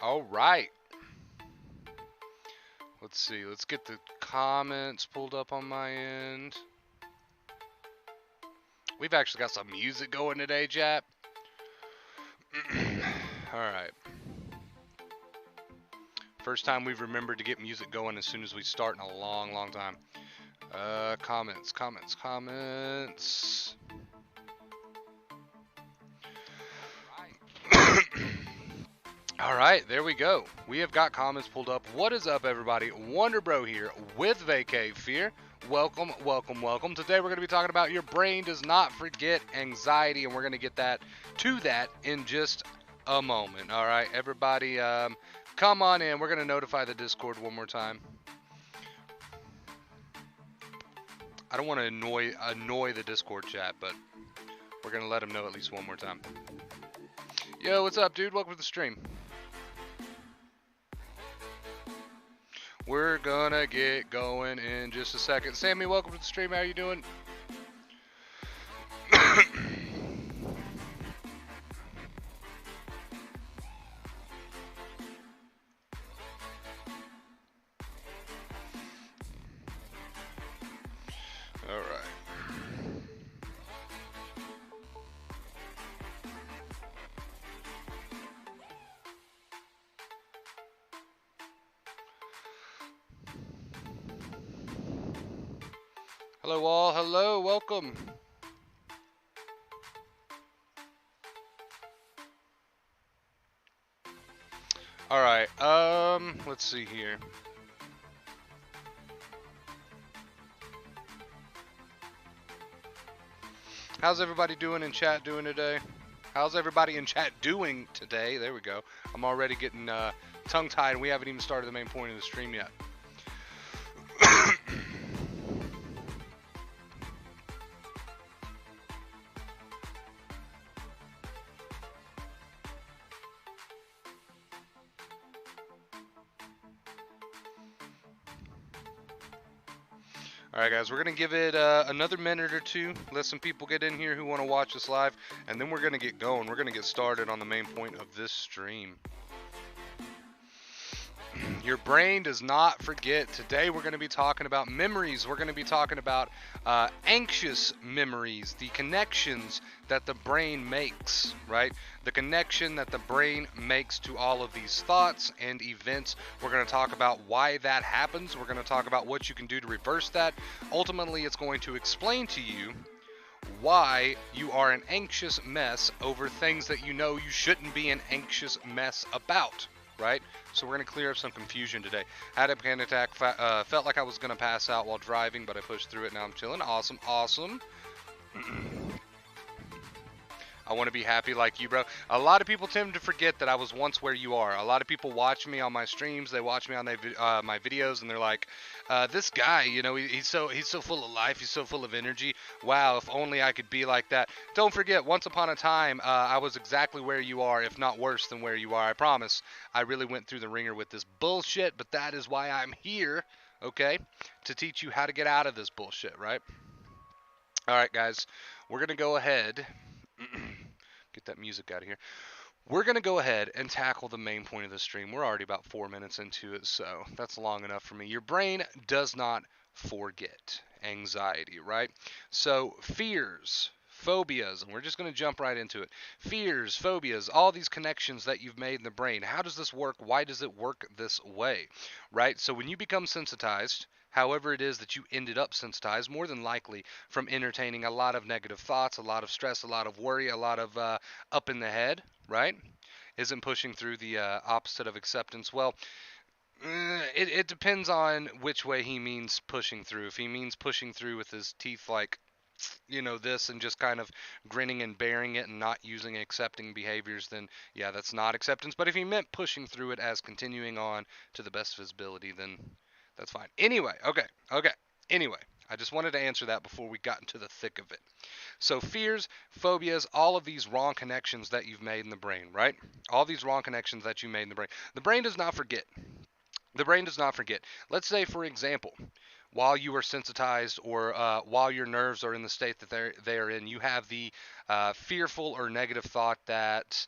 All right. Let's see. Let's get the comments pulled up on my end. We've actually got some music going today, Jap. All right. First time we've remembered to get music going as soon as we start in a long, long time. Comments. All right, there we go. We have got comments pulled up. What is up, everybody? Wonder Bro here with Vacay Fear. Welcome. Today we're going to be talking about your brain does not forget anxiety, and we're going to get to that in just a moment. All right, everybody, come on in. We're going to notify the Discord one more time. I don't want to annoy the Discord chat, but we're going to let them know at least one more time. Yo, what's up, dude? Welcome to the stream. We're gonna get going in just a second. Sammy, welcome to the stream. How you doing? All right. Hello, all. Hello, welcome. All right. Let's see here. How's everybody doing in chat doing today? How's everybody in chat doing today? There we go. I'm already getting tongue-tied, and we haven't even started the main point of the stream yet. Alright guys, we're going to give it another minute or two, let some people get in here who want to watch us live, and then we're going to get going. We're going to get started on the main point of this stream. Your brain does not forget. Today we're going to be talking about memories. We're going to be talking about anxious memories, the connections that the brain makes, right? The connection that the brain makes to all of these thoughts and events. We're going to talk about why that happens. We're going to talk about what you can do to reverse that. Ultimately, it's going to explain to you why you are an anxious mess over things that you know you shouldn't be an anxious mess about. Right? So we're going to clear up some confusion today. Had a panic attack, felt like I was going to pass out while driving, but I pushed through it. Now I'm chilling. Awesome. I want to be happy like you, bro. A lot of people tend to forget that I was once where you are. A lot of people watch me on my streams. They watch me on my videos, and they're like, "This guy, you know, he's so full of life. He's so full of energy. Wow, if only I could be like that." Don't forget, once upon a time, I was exactly where you are, if not worse than where you are. I promise. I really went through the ringer with this bullshit, but that is why I'm here, okay, to teach you how to get out of this bullshit, right? All right, guys, we're gonna go ahead. Get that music out of here. We're going to go ahead and tackle the main point of the stream. We're already about 4 minutes into it, so that's long enough for me. Your brain does not forget anxiety, right? So fears, phobias, and we're just going to jump right into it. Fears, phobias, all these connections that you've made in the brain. How does this work? Why does it work this way, right? So when you become sensitized, however it is that you ended up sensitized, more than likely from entertaining a lot of negative thoughts, a lot of stress, a lot of worry, a lot of up in the head, right? Isn't pushing through the opposite of acceptance? Well, it depends on which way he means pushing through. If he means pushing through with his teeth like, you know, this, and just kind of grinning and bearing it and not using accepting behaviors, then yeah, that's not acceptance. But if he meant pushing through it as continuing on to the best of his ability, then that's fine. Anyway, okay. Anyway, I just wanted to answer that before we got into the thick of it. So fears, phobias, all of these wrong connections that you've made in the brain, right? All these wrong connections that you made in the brain. The brain does not forget. The brain does not forget. Let's say, for example, while you are sensitized, or while your nerves are in the state that they are in, you have the fearful or negative thought that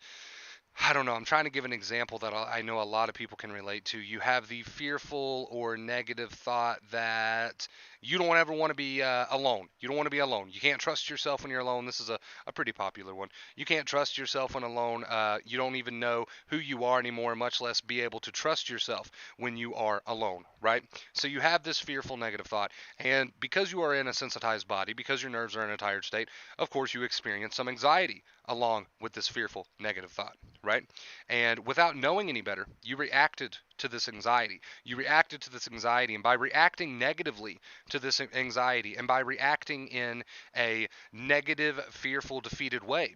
I don't know. I'm trying to give an example that I know a lot of people can relate to. You have the fearful or negative thought that you don't ever want to be alone. You don't want to be alone. You can't trust yourself when you're alone. This is a pretty popular one. You can't trust yourself when alone. You don't even know who you are anymore, much less be able to trust yourself when you are alone, right? So you have this fearful negative thought. And because you are in a sensitized body, because your nerves are in a tired state, of course you experience some anxiety along with this fearful negative thought, right? And without knowing any better, you reacted to this anxiety. You reacted to this anxiety, and by reacting negatively to this anxiety, and by reacting in a negative, fearful, defeated way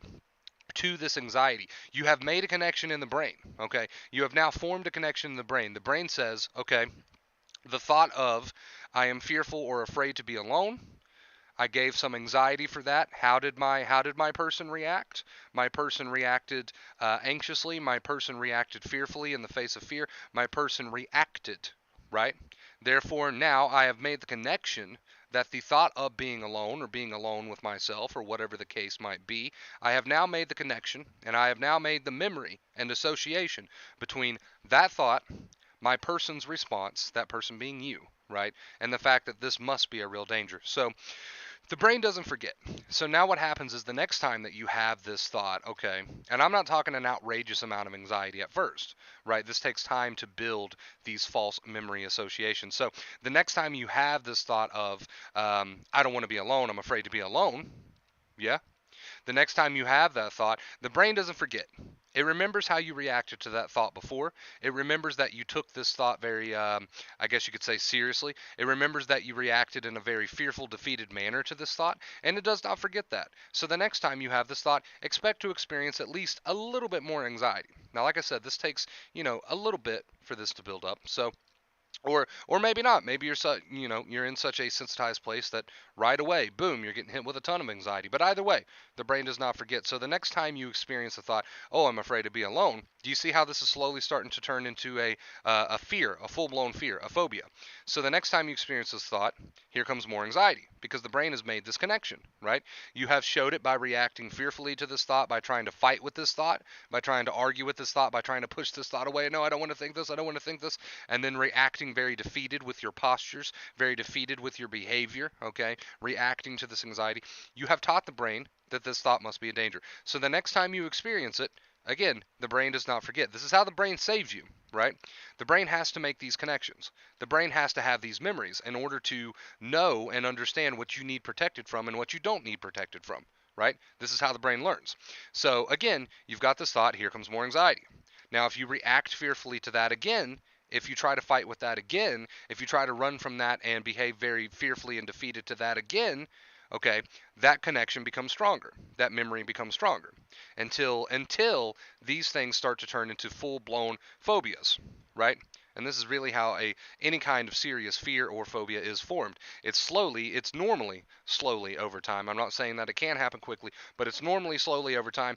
to this anxiety, you have made a connection in the brain. Okay, you have now formed a connection in the brain. The brain says, okay, the thought of I am fearful or afraid to be alone. I gave some anxiety for that. How did my person react? My person reacted anxiously. My person reacted fearfully in the face of fear. My person reacted, right? Therefore, now I have made the connection that the thought of being alone or being alone with myself or whatever the case might be, I have now made the connection and I have now made the memory and association between that thought, my person's response, that person being you, right? And the fact that this must be a real danger. So the brain doesn't forget. So now what happens is the next time that you have this thought, okay, and I'm not talking an outrageous amount of anxiety at first, right? This takes time to build these false memory associations. So the next time you have this thought of, I don't want to be alone, I'm afraid to be alone, yeah, the next time you have that thought, the brain doesn't forget. It remembers how you reacted to that thought before. It remembers that you took this thought very, I guess you could say, seriously. It remembers that you reacted in a very fearful, defeated manner to this thought, and it does not forget that. So the next time you have this thought, expect to experience at least a little bit more anxiety. Now, like I said, this takes, a little bit for this to build up. So or maybe not. Maybe you're in such a sensitized place that right away, boom, you're getting hit with a ton of anxiety. But either way, the brain does not forget. So the next time you experience a thought, oh, I'm afraid to be alone, do you see how this is slowly starting to turn into a fear, a full-blown fear, a phobia? So the next time you experience this thought, here comes more anxiety because the brain has made this connection, right? You have showed it by reacting fearfully to this thought, by trying to fight with this thought, by trying to argue with this thought, by trying to push this thought away. No, I don't want to think this. I don't want to think this. And then reacting very defeated with your postures, very defeated with your behavior, okay? Reacting to this anxiety. You have taught the brain that this thought must be a danger. So the next time you experience it, again, the brain does not forget. This is how the brain saves you, right? The brain has to make these connections. The brain has to have these memories in order to know and understand what you need protected from and what you don't need protected from, right? This is how the brain learns. So again, you've got this thought, here comes more anxiety. Now, if you react fearfully to that again, if you try to fight with that again, if you try to run from that and behave very fearfully and defeated to that again, okay, that connection becomes stronger. That memory becomes stronger until these things start to turn into full-blown phobias, right? And this is really how any kind of serious fear or phobia is formed. It's normally slowly over time. I'm not saying that it can happen quickly, but it's normally slowly over time.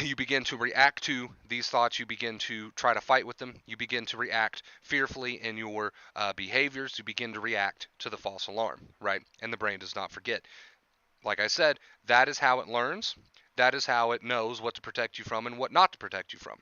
You begin to react to these thoughts. You begin to try to fight with them. You begin to react fearfully in your behaviors. You begin to react to the false alarm, right? And the brain does not forget. Like I said, that is how it learns. That is how it knows what to protect you from and what not to protect you from.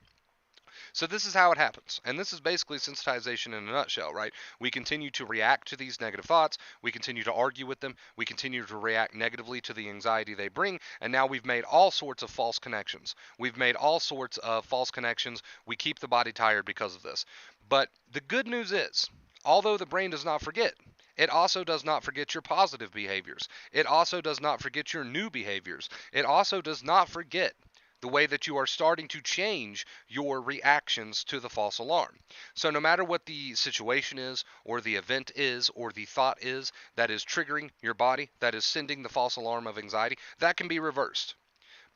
So this is how it happens. And this is basically sensitization in a nutshell, right? We continue to react to these negative thoughts. We continue to argue with them. We continue to react negatively to the anxiety they bring. And now we've made all sorts of false connections. We've made all sorts of false connections. We keep the body tired because of this. But the good news is, although the brain does not forget, it also does not forget your positive behaviors. It also does not forget your new behaviors. It also does not forget the way that you are starting to change your reactions to the false alarm. So no matter what the situation is, or the event is, or the thought is that is triggering your body, that is sending the false alarm of anxiety, that can be reversed.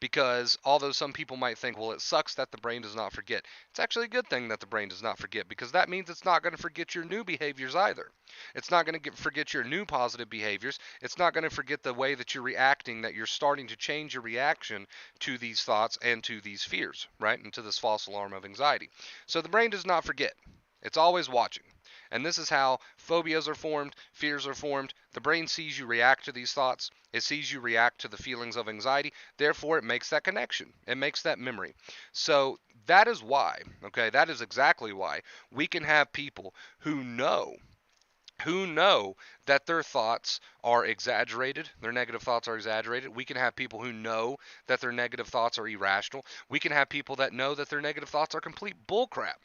Because although some people might think, well, it sucks that the brain does not forget, it's actually a good thing that the brain does not forget, because that means it's not going to forget your new behaviors either. It's not going to forget your new positive behaviors. It's not going to forget the way that you're reacting, that you're starting to change your reaction to these thoughts and to these fears, right? And to this false alarm of anxiety. So the brain does not forget. It's always watching. And this is how phobias are formed, fears are formed. The brain sees you react to these thoughts. It sees you react to the feelings of anxiety. Therefore, it makes that connection. It makes that memory. So that is why, okay, that is exactly why we can have people who know that their thoughts are exaggerated, their negative thoughts are exaggerated. We can have people who know that their negative thoughts are irrational. We can have people that know that their negative thoughts are complete bullcrap,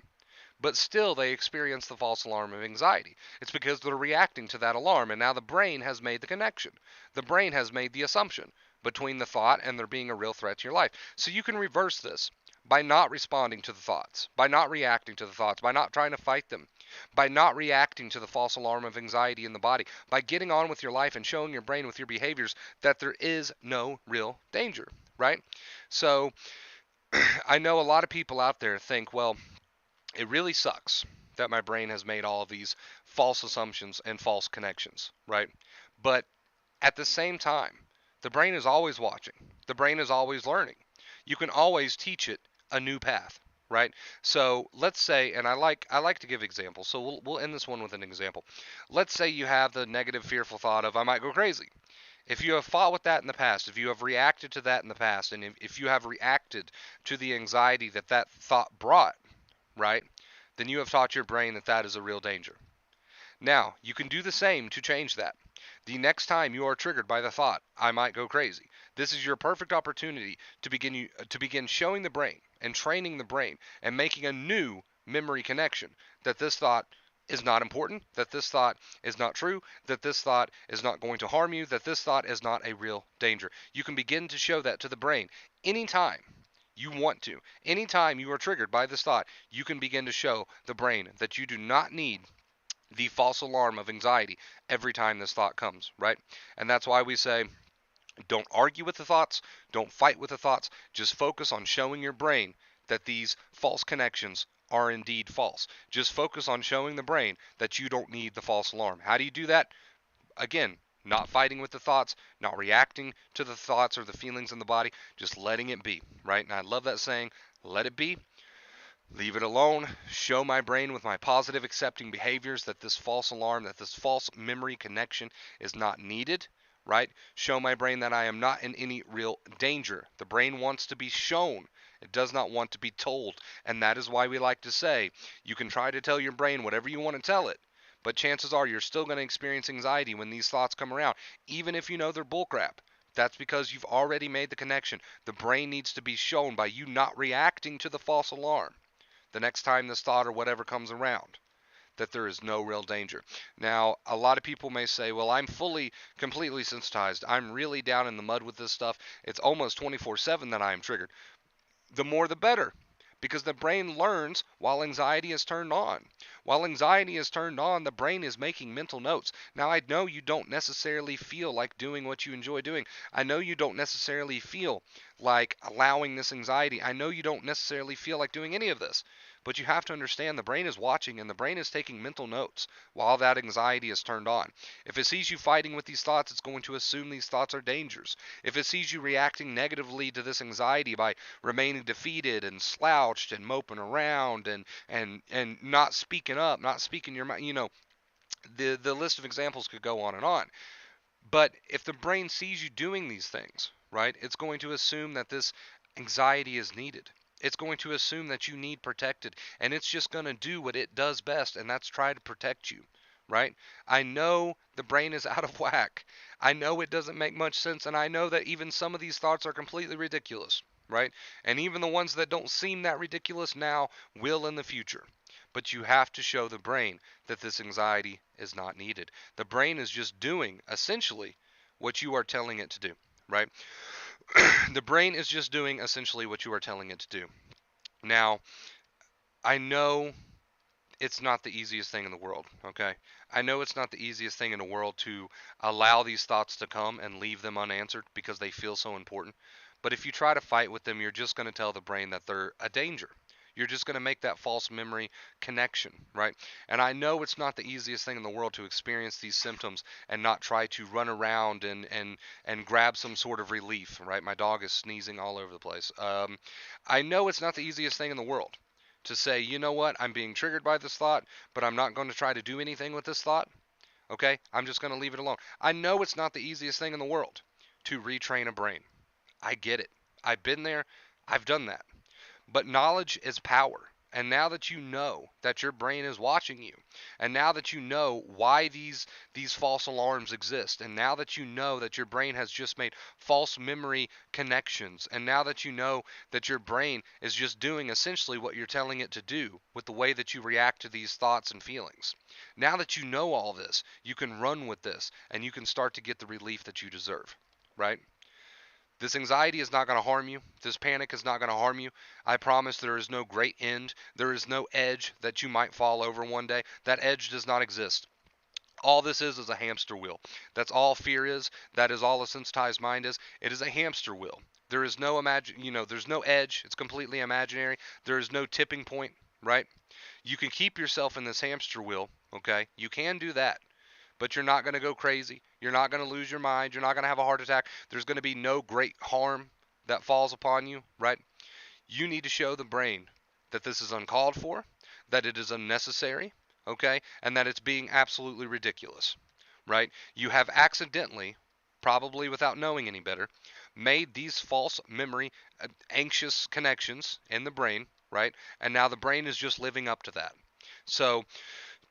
but still they experience the false alarm of anxiety. It's because they're reacting to that alarm, and now the brain has made the connection. The brain has made the assumption between the thought and there being a real threat to your life. So you can reverse this by not responding to the thoughts, by not reacting to the thoughts, by not trying to fight them, by not reacting to the false alarm of anxiety in the body, by getting on with your life and showing your brain with your behaviors that there is no real danger, right? So I know a lot of people out there think, well, it really sucks that my brain has made all of these false assumptions and false connections, right? But at the same time, the brain is always watching. The brain is always learning. You can always teach it a new path, right? So let's say, and I like to give examples. So we'll end this one with an example. Let's say you have the negative, fearful thought of I might go crazy. If you have fought with that in the past, if you have reacted to that in the past, and if you have reacted to the anxiety that that thought brought, right? Then you have taught your brain that that is a real danger. Now, you can do the same to change that. The next time you are triggered by the thought, I might go crazy, this is your perfect opportunity to begin showing the brain and training the brain and making a new memory connection that this thought is not important, that this thought is not true, that this thought is not going to harm you, that this thought is not a real danger. You can begin to show that to the brain anytime you want to. Anytime you are triggered by this thought, you can begin to show the brain that you do not need the false alarm of anxiety every time this thought comes, right? And that's why we say don't argue with the thoughts, don't fight with the thoughts, just focus on showing your brain that these false connections are indeed false. Just focus on showing the brain that you don't need the false alarm. How do you do that? Again, not fighting with the thoughts, not reacting to the thoughts or the feelings in the body, just letting it be, right? And I love that saying, let it be. Leave it alone. Show my brain with my positive accepting behaviors that this false alarm, that this false memory connection is not needed, right? Show my brain that I am not in any real danger. The brain wants to be shown. It does not want to be told. And that is why we like to say you can try to tell your brain whatever you want to tell it, but chances are you're still going to experience anxiety when these thoughts come around, even if you know they're bullcrap. That's because you've already made the connection. The brain needs to be shown by you not reacting to the false alarm the next time this thought or whatever comes around, that there is no real danger. Now, a lot of people may say, well, I'm completely sensitized. I'm really down in the mud with this stuff. It's almost 24/7 that I am triggered. The more the better, because the brain learns while anxiety is turned on. While anxiety is turned on, the brain is making mental notes. Now, I know you don't necessarily feel like doing what you enjoy doing. I know you don't necessarily feel like allowing this anxiety. I know you don't necessarily feel like doing any of this. But you have to understand the brain is watching and the brain is taking mental notes while that anxiety is turned on. If it sees you fighting with these thoughts, it's going to assume these thoughts are dangers. If it sees you reacting negatively to this anxiety by remaining defeated and slouched and moping around and not speaking up, not speaking your mind, the list of examples could go on and on. But if the brain sees you doing these things, right, it's going to assume that this anxiety is needed. It's going to assume that you need protected, and it's just going to do what it does best, and that's try to protect you, right? I know the brain is out of whack. I know it doesn't make much sense, and I know that even some of these thoughts are completely ridiculous, right? And even the ones that don't seem that ridiculous now will in the future. But you have to show the brain that this anxiety is not needed. The brain is just doing, essentially, what you are telling it to do, right? The brain is just doing essentially what you are telling it to do. Now, I know it's not the easiest thing in the world, okay? I know it's not the easiest thing in the world to allow these thoughts to come and leave them unanswered because they feel so important. But if you try to fight with them, you're just going to tell the brain that they're a danger. You're just going to make that false memory connection, right? And I know it's not the easiest thing in the world to experience these symptoms and not try to run around and grab some sort of relief, right? My dog is sneezing all over the place. I know it's not the easiest thing in the world to say, you know what, I'm being triggered by this thought, but I'm not going to try to do anything with this thought. Okay? I'm just going to leave it alone. I know it's not the easiest thing in the world to retrain a brain. I get it. I've been there. I've done that. But knowledge is power. And now that you know that your brain is watching you, and now that you know why these false alarms exist, and now that you know that your brain has just made false memory connections, and now that you know that your brain is just doing essentially what you're telling it to do with the way that you react to these thoughts and feelings. Now that you know all this, you can run with this and you can start to get the relief that you deserve, right? This anxiety is not going to harm you. This panic is not going to harm you. I promise there is no great end. There is no edge that you might fall over one day. That edge does not exist. All this is a hamster wheel. That's all fear is. That is all a sensitized mind is. It is a hamster wheel. There is no there's no edge. It's completely imaginary. There is no tipping point, right? You can keep yourself in this hamster wheel, okay? You can do that, but you're not going to go crazy. You're not going to lose your mind. You're not going to have a heart attack. There's going to be no great harm that falls upon you, right? You need to show the brain that this is uncalled for, that it is unnecessary, okay, and that it's being absolutely ridiculous, right? You have accidentally, probably without knowing any better, made these false memory anxious connections in the brain, right? And now the brain is just living up to that. So,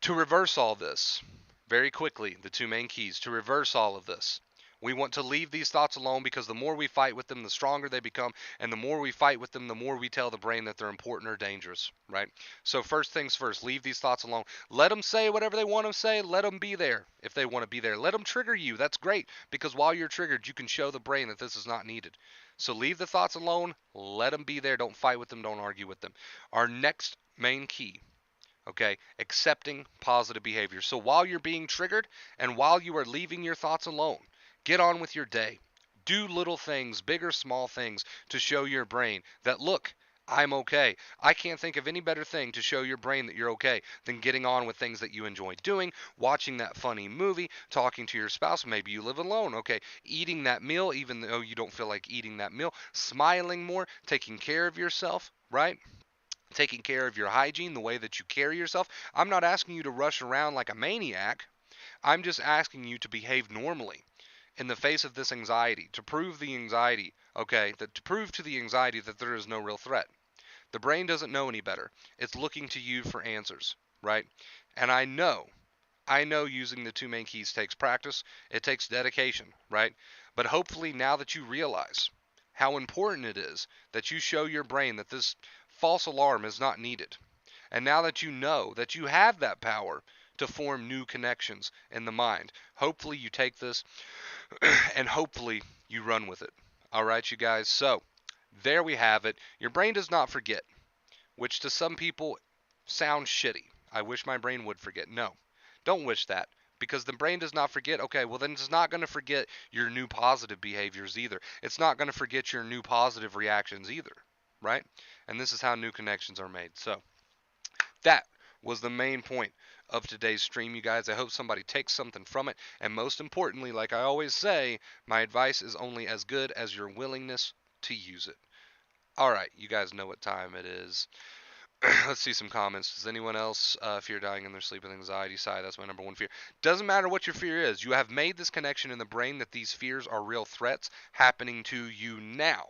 to reverse all this, very quickly, the two main keys to reverse all of this. We want to leave these thoughts alone because the more we fight with them, the stronger they become. And the more we fight with them, the more we tell the brain that they're important or dangerous, right? So, first things first, leave these thoughts alone. Let them say whatever they want to say. Let them be there if they want to be there. Let them trigger you. That's great because while you're triggered, you can show the brain that this is not needed. So, leave the thoughts alone. Let them be there. Don't fight with them. Don't argue with them. Our next main key, okay, accepting positive behavior. So while you're being triggered and while you are leaving your thoughts alone, get on with your day. Do little things, big or small things, to show your brain that, look, I'm okay. I can't think of any better thing to show your brain that you're okay than getting on with things that you enjoy doing, watching that funny movie, talking to your spouse. Maybe you live alone, okay, eating that meal even though you don't feel like eating that meal, smiling more, taking care of yourself, right? Taking care of your hygiene, the way that you carry yourself. I'm not asking you to rush around like a maniac. I'm just asking you to behave normally in the face of this anxiety, to prove the anxiety, okay, that to prove to the anxiety that there is no real threat. The brain doesn't know any better. It's looking to you for answers, right? And I know using the two main keys takes practice, it takes dedication, right? But hopefully now that you realize how important it is that you show your brain that this false alarm is not needed, and now that you know that you have that power to form new connections in the mind, hopefully you take this and hopefully you run with it. All right, you guys. So there we have it. Your brain does not forget, which to some people sounds shitty. I wish my brain would forget. No, don't wish that. Because the brain does not forget, okay, well, then it's not going to forget your new positive behaviors either. It's not going to forget your new positive reactions either, right? And this is how new connections are made. So, that was the main point of today's stream, you guys. I hope somebody takes something from it. And most importantly, like I always say, my advice is only as good as your willingness to use it. All right, you guys know what time it is. Let's see some comments. Does anyone else fear dying in their sleep with anxiety? Sigh, that's my number one fear. Doesn't matter what your fear is. You have made this connection in the brain that these fears are real threats happening to you now.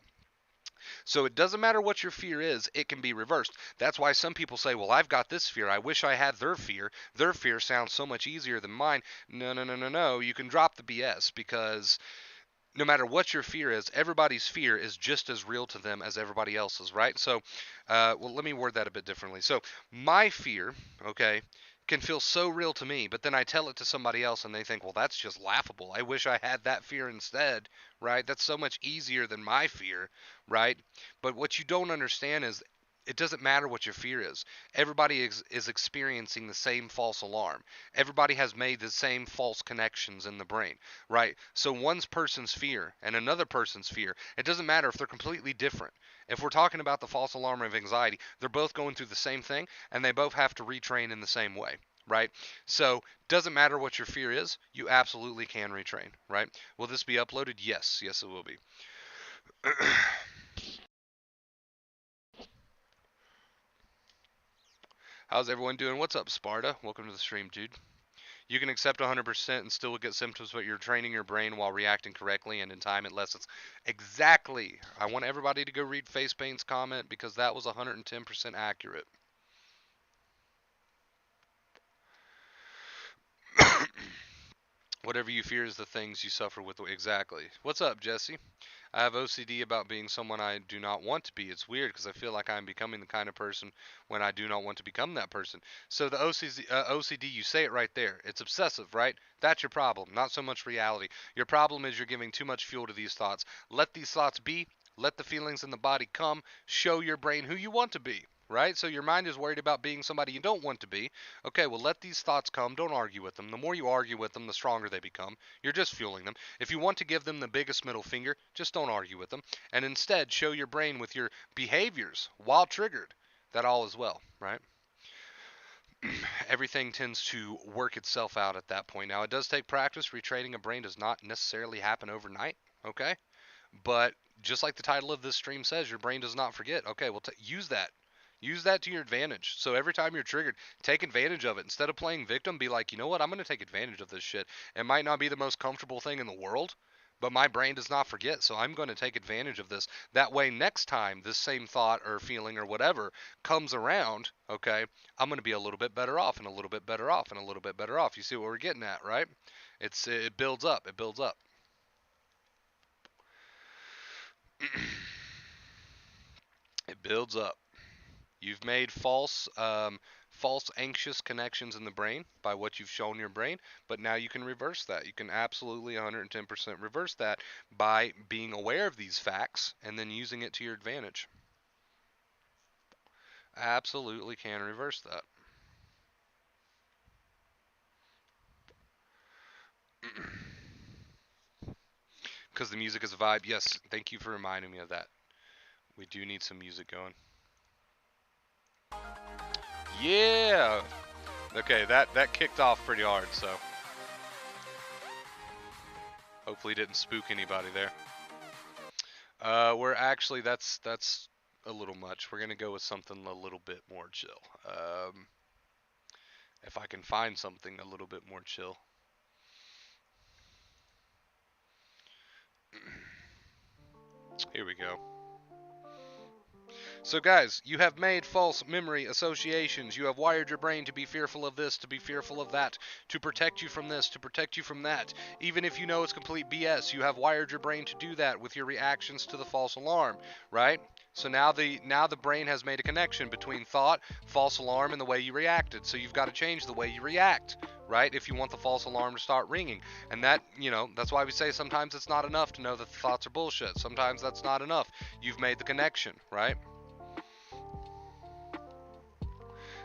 So it doesn't matter what your fear is, it can be reversed. That's why some people say, well, I've got this fear. I wish I had their fear. Their fear sounds so much easier than mine. No, no, no, no, no. You can drop the BS because no matter what your fear is, everybody's fear is just as real to them as everybody else's, right? So, well, let me word that a bit differently. So, my fear, okay, can feel so real to me, but then I tell it to somebody else and they think, well, that's just laughable. I wish I had that fear instead, right? That's so much easier than my fear, right? But what you don't understand is it doesn't matter what your fear is. Everybody is experiencing the same false alarm. Everybody has made the same false connections in the brain, right? So one person's fear and another person's fear, it doesn't matter if they're completely different. If we're talking about the false alarm of anxiety, they're both going through the same thing and they both have to retrain in the same way, right? So doesn't matter what your fear is, you absolutely can retrain, right? Will this be uploaded? Yes, yes it will be. How's everyone doing? What's up, Sparta? Welcome to the stream, dude. You can accept 100% and still get symptoms, but you're training your brain while reacting correctly, and in time it lessens. Exactly. I want everybody to go read Facepaint's comment because that was 110% accurate. Whatever you fear is the things you suffer with. Exactly. What's up, Jesse? I have OCD about being someone I do not want to be. It's weird because I feel like I'm becoming the kind of person when I do not want to become that person. So the OCD, you say it right there. It's obsessive, right? That's your problem, not so much reality. Your problem is you're giving too much fuel to these thoughts. Let these thoughts be. Let the feelings in the body come. Show your brain who you want to be. Right? So your mind is worried about being somebody you don't want to be. Okay, well, let these thoughts come. Don't argue with them. The more you argue with them, the stronger they become. You're just fueling them. If you want to give them the biggest middle finger, just don't argue with them. And instead, show your brain with your behaviors while triggered that all is well, right? Everything tends to work itself out at that point. Now, it does take practice. Retraining a brain does not necessarily happen overnight, okay? But just like the title of this stream says, your brain does not forget. Okay, well, use that. Use that to your advantage. So every time you're triggered, take advantage of it. Instead of playing victim, be like, you know what? I'm going to take advantage of this shit. It might not be the most comfortable thing in the world, but my brain does not forget. So I'm going to take advantage of this. That way, next time this same thought or feeling or whatever comes around, okay, I'm going to be a little bit better off and a little bit better off and a little bit better off. You see what we're getting at, right? It builds up. It builds up. It builds up. You've made false anxious connections in the brain by what you've shown your brain, but now you can reverse that. You can absolutely 110% reverse that by being aware of these facts and then using it to your advantage. Absolutely can reverse that. Because the music is a vibe. Yes, thank you for reminding me of that. We do need some music going. Yeah! Okay, that kicked off pretty hard, so hopefully didn't spook anybody there. We're actually, that's a little much. We're gonna go with something a little bit more chill. If I can find something a little bit more chill. Here we go. So guys, you have made false memory associations. You have wired your brain to be fearful of this, to be fearful of that, to protect you from this, to protect you from that. Even if you know it's complete BS, you have wired your brain to do that with your reactions to the false alarm, right? So now the brain has made a connection between thought, false alarm, and the way you reacted. So you've got to change the way you react, right? If you want the false alarm to start ringing. And that, that's why we say sometimes it's not enough to know that the thoughts are bullshit. Sometimes that's not enough. You've made the connection, right?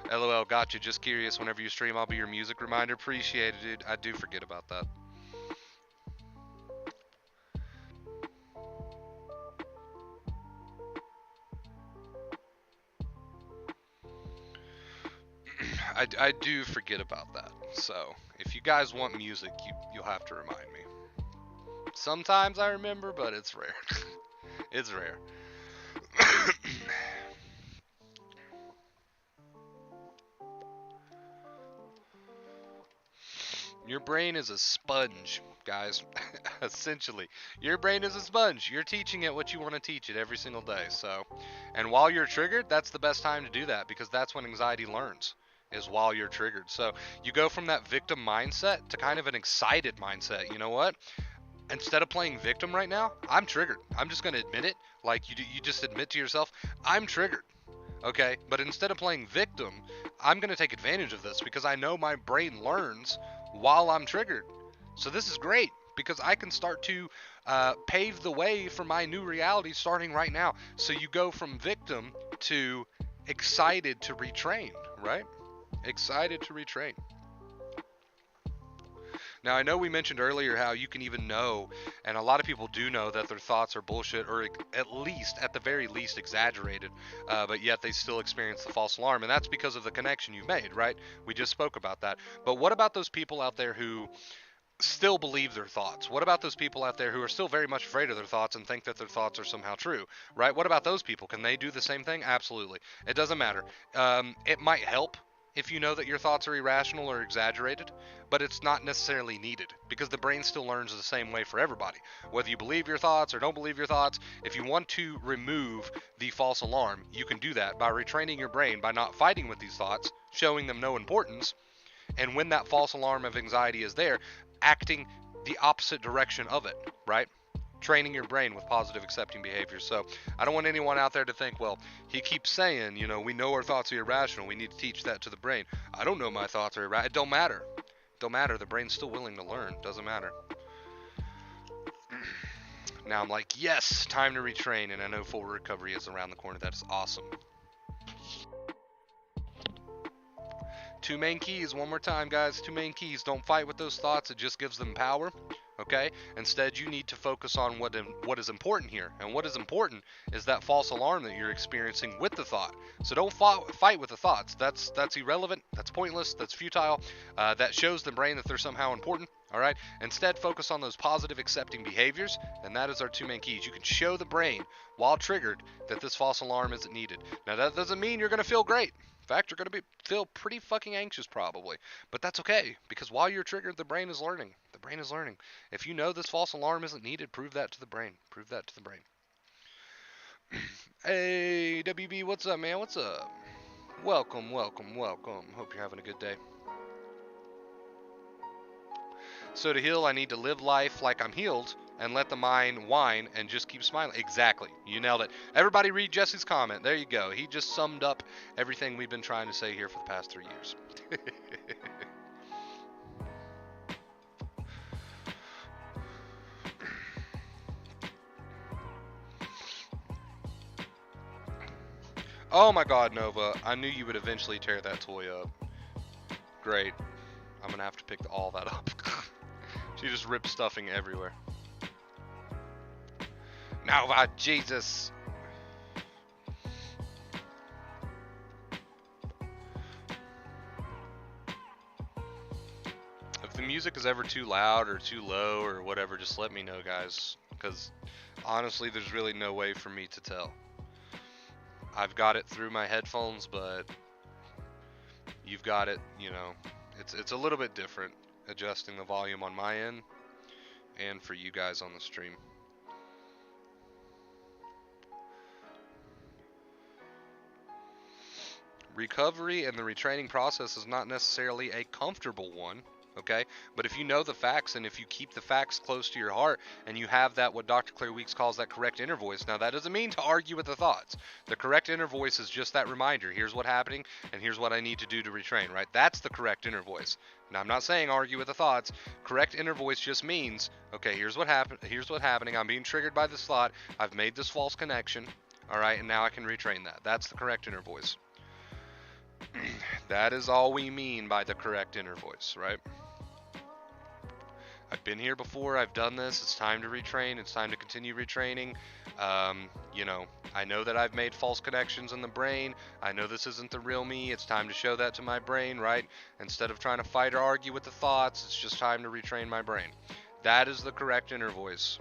LOL, gotcha. Just curious. Whenever you stream, I'll be your music reminder. Appreciate it, dude. I do forget about that. I do forget about that. So if you guys want music, you'll have to remind me. Sometimes I remember, but it's rare. It's rare. Your brain is a sponge, guys. Essentially, your brain is a sponge. You're teaching it what you want to teach it every single day. So, and while you're triggered, that's the best time to do that because that's when anxiety learns, is while you're triggered. So you go from that victim mindset to kind of an excited mindset. You know what? Instead of playing victim right now, I'm triggered. I'm just going to admit it. Like you just admit to yourself, I'm triggered. Okay, but instead of playing victim, I'm going to take advantage of this because I know my brain learns while I'm triggered. So this is great because I can start to pave the way for my new reality starting right now. So you go from victim to excited to retrain, right? Excited to retrain. Now, I know we mentioned earlier how you can even know, and a lot of people do know that their thoughts are bullshit or at the very least, exaggerated, but yet they still experience the false alarm, and that's because of the connection you've made, right? We just spoke about that. But what about those people out there who still believe their thoughts? What about those people out there who are still very much afraid of their thoughts and think that their thoughts are somehow true, right? What about those people? Can they do the same thing? Absolutely. It doesn't matter. It might help if you know that your thoughts are irrational or exaggerated, but it's not necessarily needed because the brain still learns the same way for everybody. Whether you believe your thoughts or don't believe your thoughts, if you want to remove the false alarm, you can do that by retraining your brain by not fighting with these thoughts, showing them no importance, and when that false alarm of anxiety is there, acting the opposite direction of it, right? Training your brain with positive accepting behaviors. So I don't want anyone out there to think, well, he keeps saying, we know our thoughts are irrational. We need to teach that to the brain. I don't know my thoughts are irrational. It don't matter. Don't matter. The brain's still willing to learn. Doesn't matter. Now I'm like, yes, time to retrain, and I know full recovery is around the corner. That is awesome. 2 main keys, one more time, guys. 2 main keys. Don't fight with those thoughts. It just gives them power. Okay? Instead, you need to focus on what is important here. And what is important is that false alarm that you're experiencing with the thought. So don't fight with the thoughts. That's irrelevant. That's pointless. That's futile. That shows the brain that they're somehow important. All right? Instead, focus on those positive accepting behaviors. And that is our 2 main keys. You can show the brain, while triggered, that this false alarm isn't needed. Now, that doesn't mean you're going to feel great. In fact, you're going to feel pretty fucking anxious probably, but that's okay because while you're triggered, the brain is learning. The brain is learning. If you know this false alarm isn't needed, prove that to the brain. Prove that to the brain. Hey, WB, what's up, man? What's up? Welcome, welcome, welcome. Hope you're having a good day. So to heal, I need to live life like I'm healed and let the mind whine and just keep smiling. Exactly. You nailed it. Everybody read Jesse's comment. There you go. He just summed up everything we've been trying to say here for the past 3 years. Oh my god, Nova. I knew you would eventually tear that toy up. Great. I'm going to have to pick all that up. She just ripped stuffing everywhere. Nova, Jesus. If the music is ever too loud or too low or whatever, just let me know, guys. Because honestly, there's really no way for me to tell. I've got it through my headphones, but you've got it, it's a little bit different adjusting the volume on my end and for you guys on the stream. Recovery and the retraining process is not necessarily a comfortable one, okay? But if you know the facts and if you keep the facts close to your heart and you have that, what Dr. Claire Weeks calls that correct inner voice. Now, that doesn't mean to argue with the thoughts. The correct inner voice is just that reminder. Here's what's happening and here's what I need to do to retrain, right? That's the correct inner voice. Now, I'm not saying argue with the thoughts. Correct inner voice just means, okay, here's what happened. Here's what's happening. I'm being triggered by this thought. I've made this false connection. All right, and now I can retrain that. That's the correct inner voice. That is all we mean by the correct inner voice, right? I've been here before. I've done this. It's time to retrain. It's time to continue retraining. I know that I've made false connections in the brain. I know this isn't the real me. It's time to show that to my brain, right? Instead of trying to fight or argue with the thoughts, it's just time to retrain my brain. That is the correct inner voice.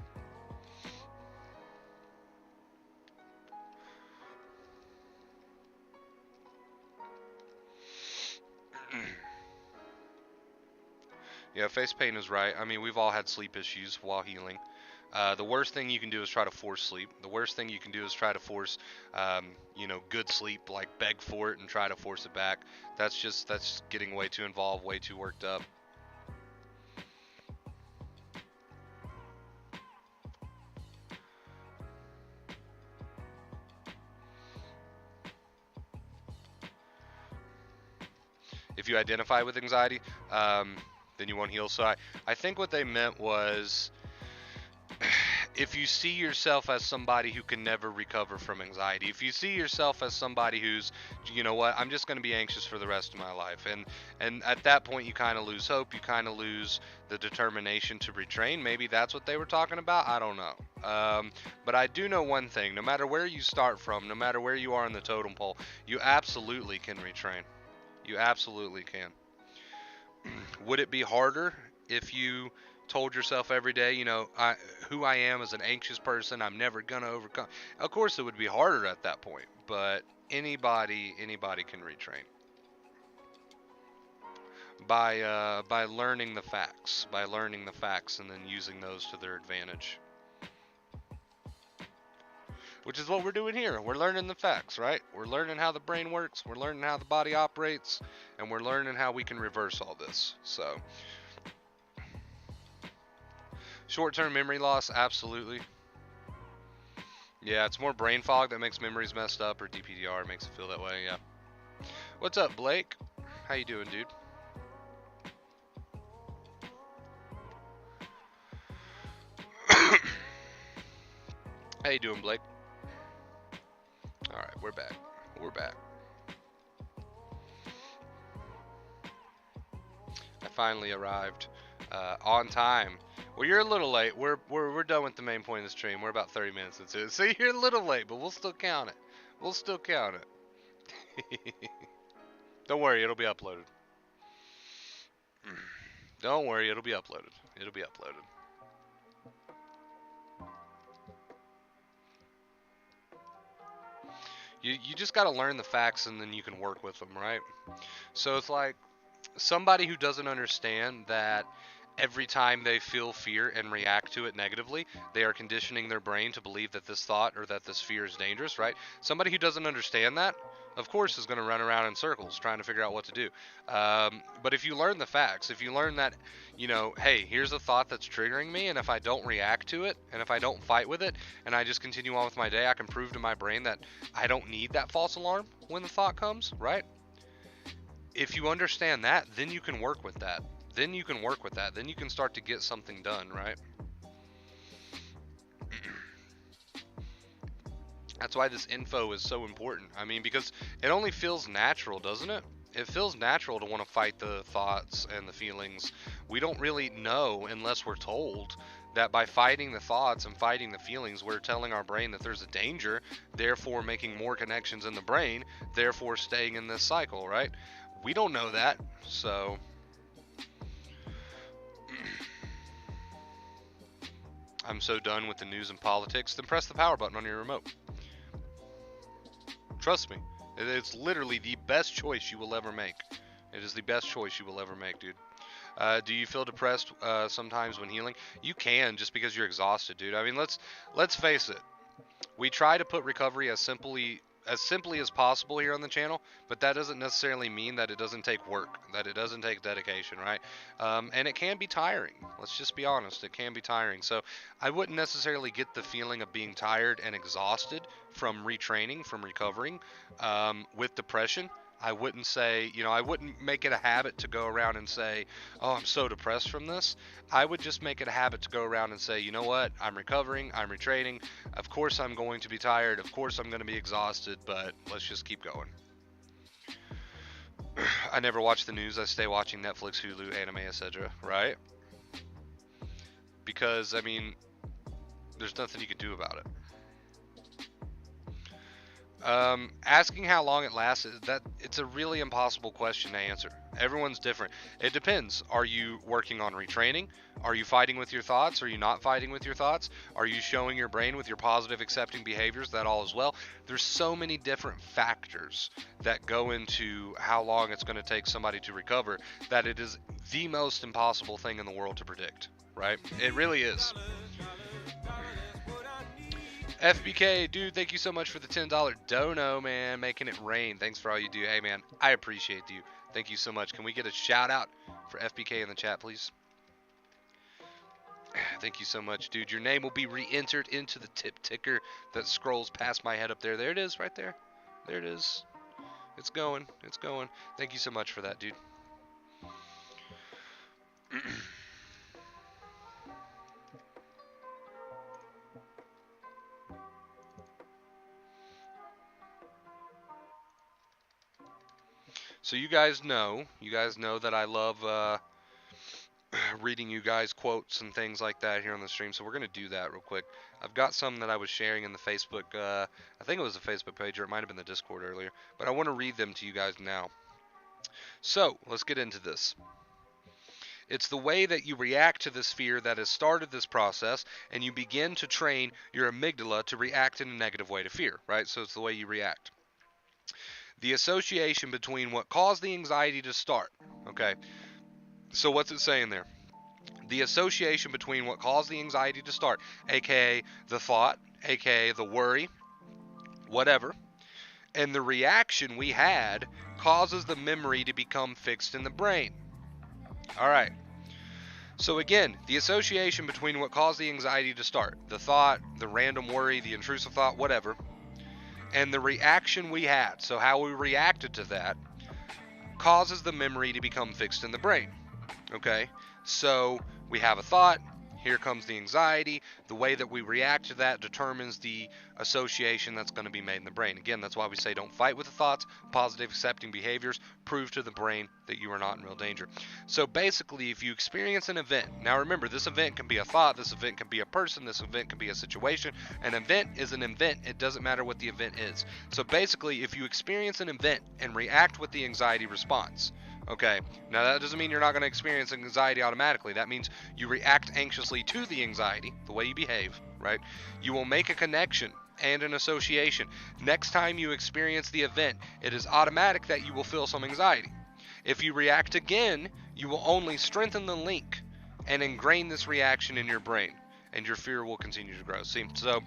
Yeah, face pain is right. I mean, we've all had sleep issues while healing. The worst thing you can do is try to force sleep. The worst thing you can do is try to force, good sleep, like beg for it and try to force it back. That's getting way too involved, way too worked up. If you identify with anxiety, then you won't heal. So I think what they meant was, if you see yourself as somebody who can never recover from anxiety, if you see yourself as somebody who's, you know what, I'm just going to be anxious for the rest of my life, and at that point you kind of lose hope, you kind of lose the determination to retrain. Maybe that's what they were talking about. I don't know. But I do know one thing: no matter where you start from, no matter where you are in the totem pole, you absolutely can retrain. You absolutely can. Would it be harder if you told yourself every day, who I am as an anxious person, I'm never gonna overcome? Of course it would be harder at that point, but anybody can retrain. by learning the facts, and then using those to their advantage. Which is what we're doing here. We're learning the facts, right? We're learning how the brain works, we're learning how the body operates, and we're learning how we can reverse all this. So, short-term memory loss, absolutely. Yeah, it's more brain fog that makes memories messed up, or DPDR makes it feel that way, yeah. What's up, Blake? How you doing, dude? How you doing, Blake? Alright, we're back. We're back. I finally arrived on time. Well, you're a little late. We're done with the main point of the stream. We're about 30 minutes into it. So you're a little late, but we'll still count it. We'll still count it. Don't worry, it'll be uploaded. Don't worry, it'll be uploaded. It'll be uploaded. You just got to learn the facts and then you can work with them, right? So it's like somebody who doesn't understand that every time they feel fear and react to it negatively, they are conditioning their brain to believe that this thought or that this fear is dangerous, right? Somebody who doesn't understand that, of course, is going to run around in circles trying to figure out what to do. But if you learn the facts, if you learn that, you know, hey, here's a thought that's triggering me, and if I don't react to it, and if I don't fight with it, and I just continue on with my day, I can prove to my brain that I don't need that false alarm when the thought comes, right? If you understand that, then you can work with that. Then you can work with that. Then you can start to get something done, right? That's why this info is so important. I mean, because it only feels natural, doesn't it? It feels natural to want to fight the thoughts and the feelings. We don't really know unless we're told that by fighting the thoughts and fighting the feelings, we're telling our brain that there's a danger, therefore making more connections in the brain, therefore staying in this cycle, right? We don't know that, so I'm so done with the news and politics. Then press the power button on your remote. Trust me, it's literally the best choice you will ever make. It is the best choice you will ever make, dude. Do you feel depressed sometimes when healing? You can, just because you're exhausted, dude. I mean, let's face it. We try to put recovery as simply as possible here on the channel, but that doesn't necessarily mean that it doesn't take work, that it doesn't take dedication, right? And it can be tiring. Let's just be honest, it can be tiring. So I wouldn't necessarily get the feeling of being tired and exhausted from retraining, from recovering. With depression, I wouldn't say, you know, I wouldn't make it a habit to go around and say, oh, I'm so depressed from this. I would just make it a habit to go around and say, you know what, I'm recovering, I'm retraining. Of course I'm going to be tired, of course I'm going to be exhausted, but let's just keep going. I never watch the news, I stay watching Netflix, Hulu, anime, etc., right? Because, I mean, there's nothing you can do about it. Asking how long it lasts, it's a really impossible question to answer. Everyone's different. It depends. Are you working on retraining? Are you fighting with your thoughts? Are you not fighting with your thoughts? Are you showing your brain with your positive accepting behaviors that all is well? There's so many different factors that go into how long it's going to take somebody to recover that it is the most impossible thing in the world to predict, right? It really is. FBK, dude, thank you so much for the $10 dono, man. Making it rain. Thanks for all you do. Hey, man, I appreciate you. Thank you so much. Can we get a shout out for FBK in the chat, please? Thank you so much, dude. Your name will be re-entered into the tip ticker that scrolls past my head up there. There it is, right there. There it is. It's going. It's going. Thank you so much for that, dude. So you guys know that I love reading you guys quotes and things like that here on the stream. So we're gonna do that real quick. I've got some that I was sharing in the Facebook. I think it was the Facebook page, or it might have been the Discord earlier. But I want to read them to you guys now. So let's get into this. It's the way that you react to this fear that has started this process, and you begin to train your amygdala to react in a negative way to fear, right? So it's the way you react. The association between what caused the anxiety to start, okay? So what's it saying there? The association between what caused the anxiety to start, aka the thought, aka the worry, whatever, and the reaction we had causes the memory to become fixed in the brain. All right. So again, the association between what caused the anxiety to start, the thought, the random worry, the intrusive thought, whatever, and the reaction we had, so how we reacted to that, causes the memory to become fixed in the brain. Okay? So we have a thought, here comes the anxiety. The way that we react to that determines the association that's going to be made in the brain. Again, that's why we say don't fight with the thoughts. Positive accepting behaviors prove to the brain that you are not in real danger. So basically, if you experience an event, now remember, this event can be a thought, this event can be a person, this event can be a situation. An event is an event. It doesn't matter what the event is. So basically, if you experience an event and react with the anxiety response, okay, now that doesn't mean you're not going to experience anxiety automatically. That means you react anxiously to the anxiety, the way you behave, right? You will make a connection and an association. Next time you experience the event, it is automatic that you will feel some anxiety. If you react again, you will only strengthen the link and ingrain this reaction in your brain, and your fear will continue to grow. See, so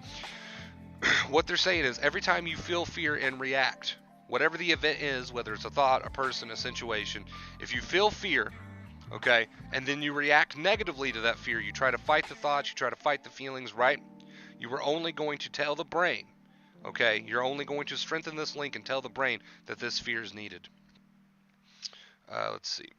what they're saying is every time you feel fear and react, whatever the event is, whether it's a thought, a person, a situation, if you feel fear, okay, and then you react negatively to that fear, you try to fight the thoughts, you try to fight the feelings, right? You are only going to tell the brain, okay, you're only going to strengthen this link and tell the brain that this fear is needed. Let's see.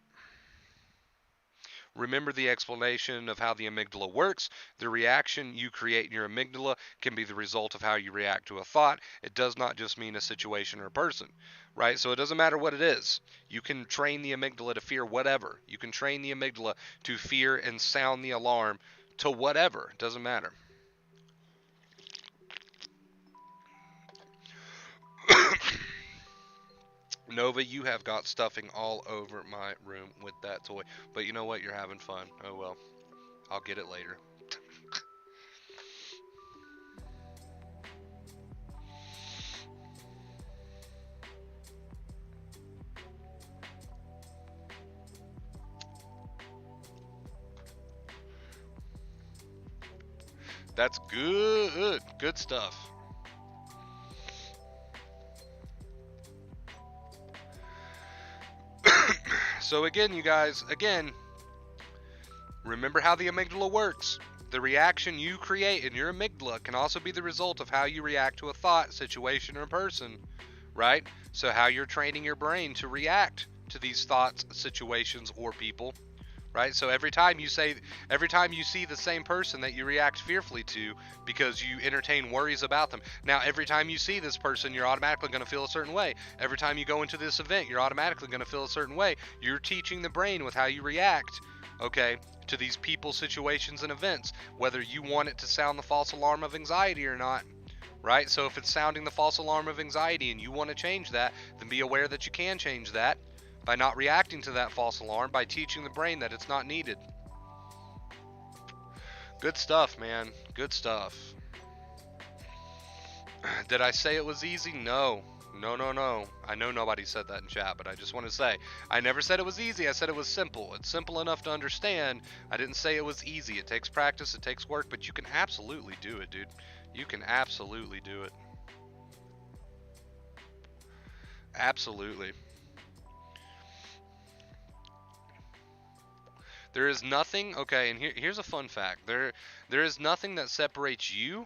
Remember the explanation of how the amygdala works. The reaction you create in your amygdala can be the result of how you react to a thought. It does not just mean a situation or a person, right? So it doesn't matter what it is. You can train the amygdala to fear whatever. You can train the amygdala to fear and sound the alarm to whatever. It doesn't matter. Nova, you have got stuffing all over my room with that toy. But you know what? You're having fun. Oh well. I'll get it later. That's good. Good stuff. So again, you guys, remember how the amygdala works. The reaction you create in your amygdala can also be the result of how you react to a thought, situation, or person, right? So how you're training your brain to react to these thoughts, situations, or people, right? So every time you see the same person that you react fearfully to because you entertain worries about them. Now, every time you see this person, you're automatically going to feel a certain way. Every time you go into this event, you're automatically going to feel a certain way. You're teaching the brain with how you react, okay, to these people, situations, and events, whether you want it to sound the false alarm of anxiety or not. Right? So if it's sounding the false alarm of anxiety and you want to change that, then be aware that you can change that by not reacting to that false alarm, by teaching the brain that it's not needed. Good stuff, man. Good stuff. Did I say it was easy? No. No. I know nobody said that in chat, but I just want to say, I never said it was easy. I said it was simple. It's simple enough to understand. I didn't say it was easy. It takes practice, it takes work, but you can absolutely do it, dude. You can absolutely do it. Absolutely. There is nothing, okay, and here's a fun fact. There is nothing that separates you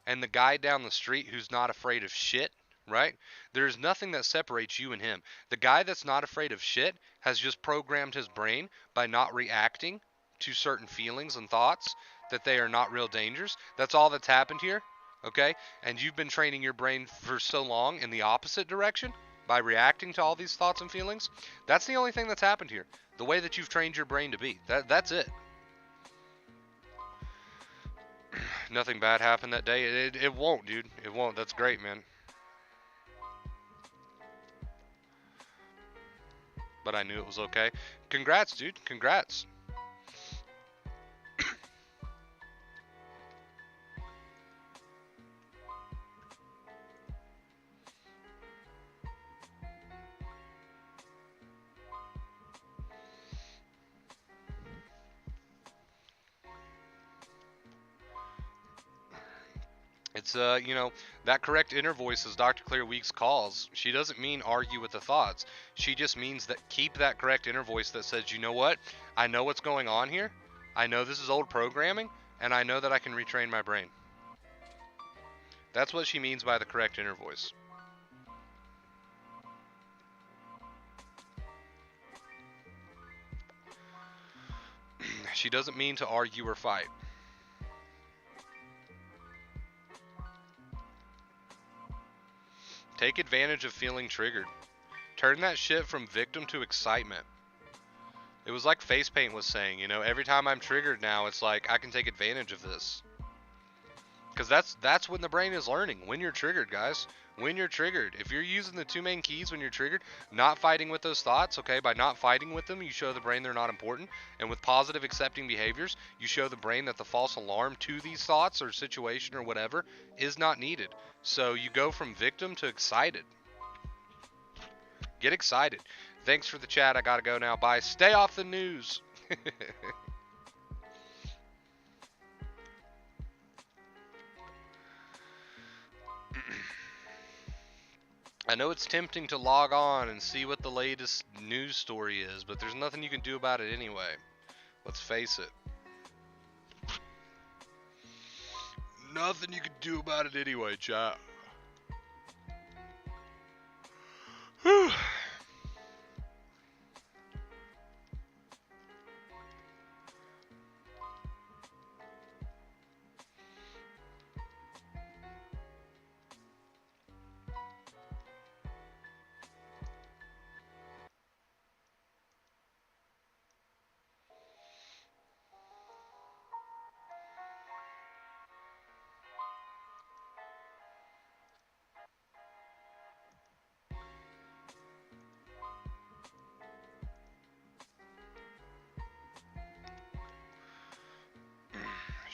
and the guy down the street who's not afraid of shit, right? There's nothing that separates you and him. The guy that's not afraid of shit has just programmed his brain by not reacting to certain feelings and thoughts that they are not real dangers. That's all that's happened here, okay? And you've been training your brain for so long in the opposite direction by reacting to all these thoughts and feelings. That's the only thing that's happened here. The way that you've trained your brain to be. That's it. Nothing bad happened that day. It won't, dude. It won't. That's great, man. But I knew it was okay. Congrats, dude. Congrats. It's you know, that correct inner voice is Dr. Claire Weeks calls. She doesn't mean argue with the thoughts. She just means that keep that correct inner voice that says, you know what? I know what's going on here. I know this is old programming, and I know that I can retrain my brain. That's what she means by the correct inner voice. She doesn't mean to argue or fight. Take advantage of feeling triggered. Turn that shit from victim to excitement. It was like Facepaint was saying, you know, every time I'm triggered now, it's like I can take advantage of this. Because that's when the brain is learning. When you're triggered, guys. When you're triggered. If you're using the two main keys when you're triggered, not fighting with those thoughts, okay? By not fighting with them, you show the brain they're not important. And with positive accepting behaviors, you show the brain that the false alarm to these thoughts or situation or whatever is not needed. So you go from victim to excited. Get excited. Thanks for the chat. I gotta go now. Bye. Stay off the news. I know it's tempting to log on and see what the latest news story is, but there's nothing you can do about it anyway. Let's face it. Nothing you can do about it anyway, chat.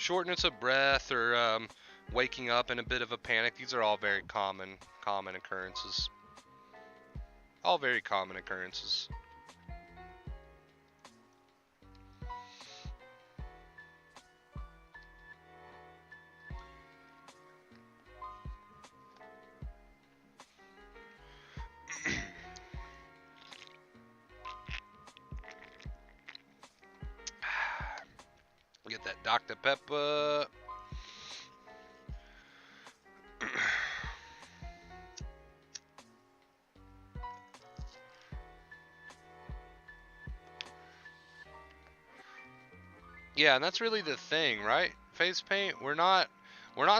Shortness of breath or waking up in a bit of a panic. These are all very common occurrences. All very common occurrences. Get that Dr. Pepper. Yeah, and that's really the thing, right? Face paint, we're not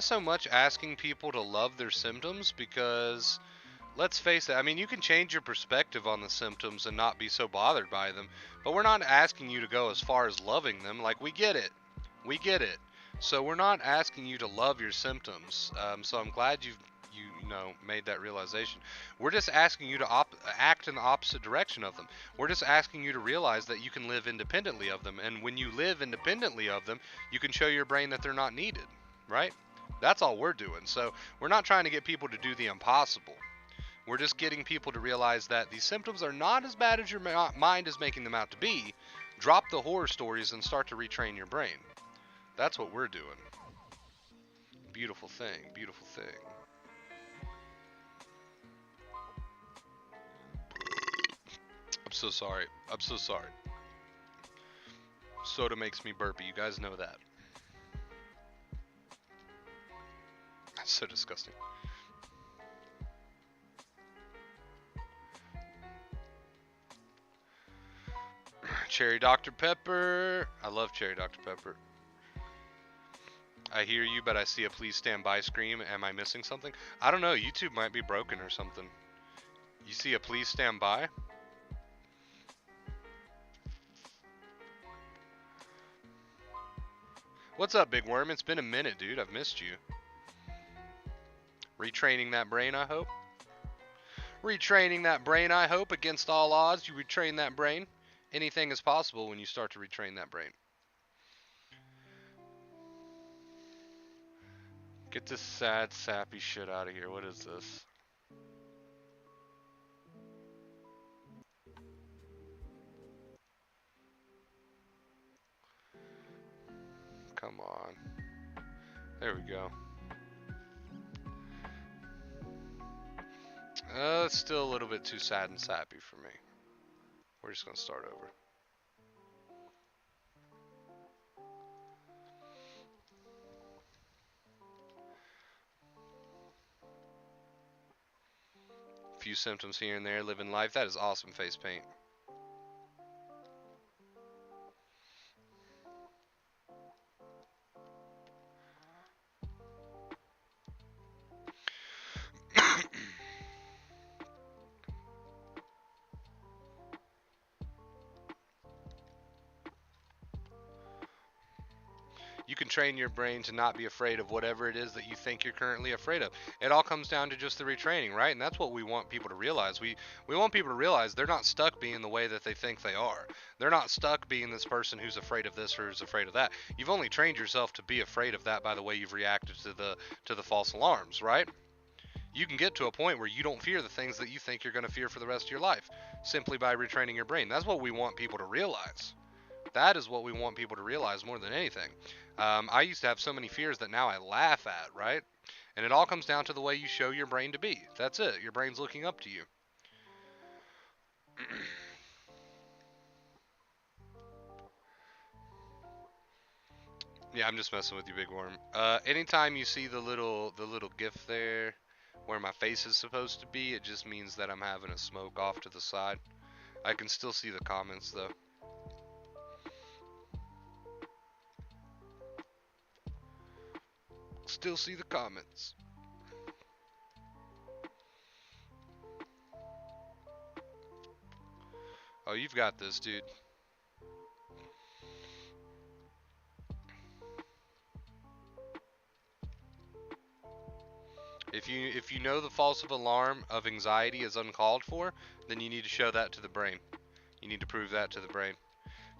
so much asking people to love their symptoms because let's face it, I mean, you can change your perspective on the symptoms and not be so bothered by them, but we're not asking you to go as far as loving them. Like, we get it. We get it. So we're not asking you to love your symptoms. So I'm glad you know made that realization. We're just asking you to act in the opposite direction of them. We're just asking you to realize that you can live independently of them, and when you live independently of them, you can show your brain that they're not needed, right? That's all we're doing. So we're not trying to get people to do the impossible. We're just getting people to realize that these symptoms are not as bad as your mind is making them out to be. Drop the horror stories and start to retrain your brain. That's what we're doing. Beautiful thing, beautiful thing. I'm so sorry. I'm so sorry. Soda makes me burpy. You guys know that. That's so disgusting. Cherry Dr. Pepper. I love Cherry Dr. Pepper. I hear you, but I see a please stand by scream. Am I missing something? I don't know. YouTube might be broken or something. You see a please stand by? What's up, Big Worm? It's been a minute, dude. I've missed you. Retraining that brain, I hope. Retraining that brain, I hope. Against all odds, you retrain that brain. Anything is possible when you start to retrain that brain. Get this sad, sappy shit out of here. What is this? Come on. There we go. It's still a little bit too sad and sappy for me. We're just gonna start over. Few symptoms here and there, living life. That is awesome face paint. You can train your brain to not be afraid of whatever it is that you think you're currently afraid of. It all comes down to just the retraining, right? And that's what we want people to realize. We want people to realize they're not stuck being the way that they think they are. They're not stuck being this person who's afraid of this or who's afraid of that. You've only trained yourself to be afraid of that by the way you've reacted to the false alarms, right? You can get to a point where you don't fear the things that you think you're going to fear for the rest of your life simply by retraining your brain. That's what we want people to realize. That is what we want people to realize more than anything. I used to have so many fears that now I laugh at, right? And it all comes down to the way you show your brain to be. That's it. Your brain's looking up to you. Yeah, I'm just messing with you, Big Worm. Anytime you see the little GIF there where my face is supposed to be, it just means that I'm having a smoke off to the side. I can still see the comments though. Still see the comments. Oh, you've got this, dude. If you know the false alarm of anxiety is uncalled for, then you need to show that to the brain. You need to prove that to the brain.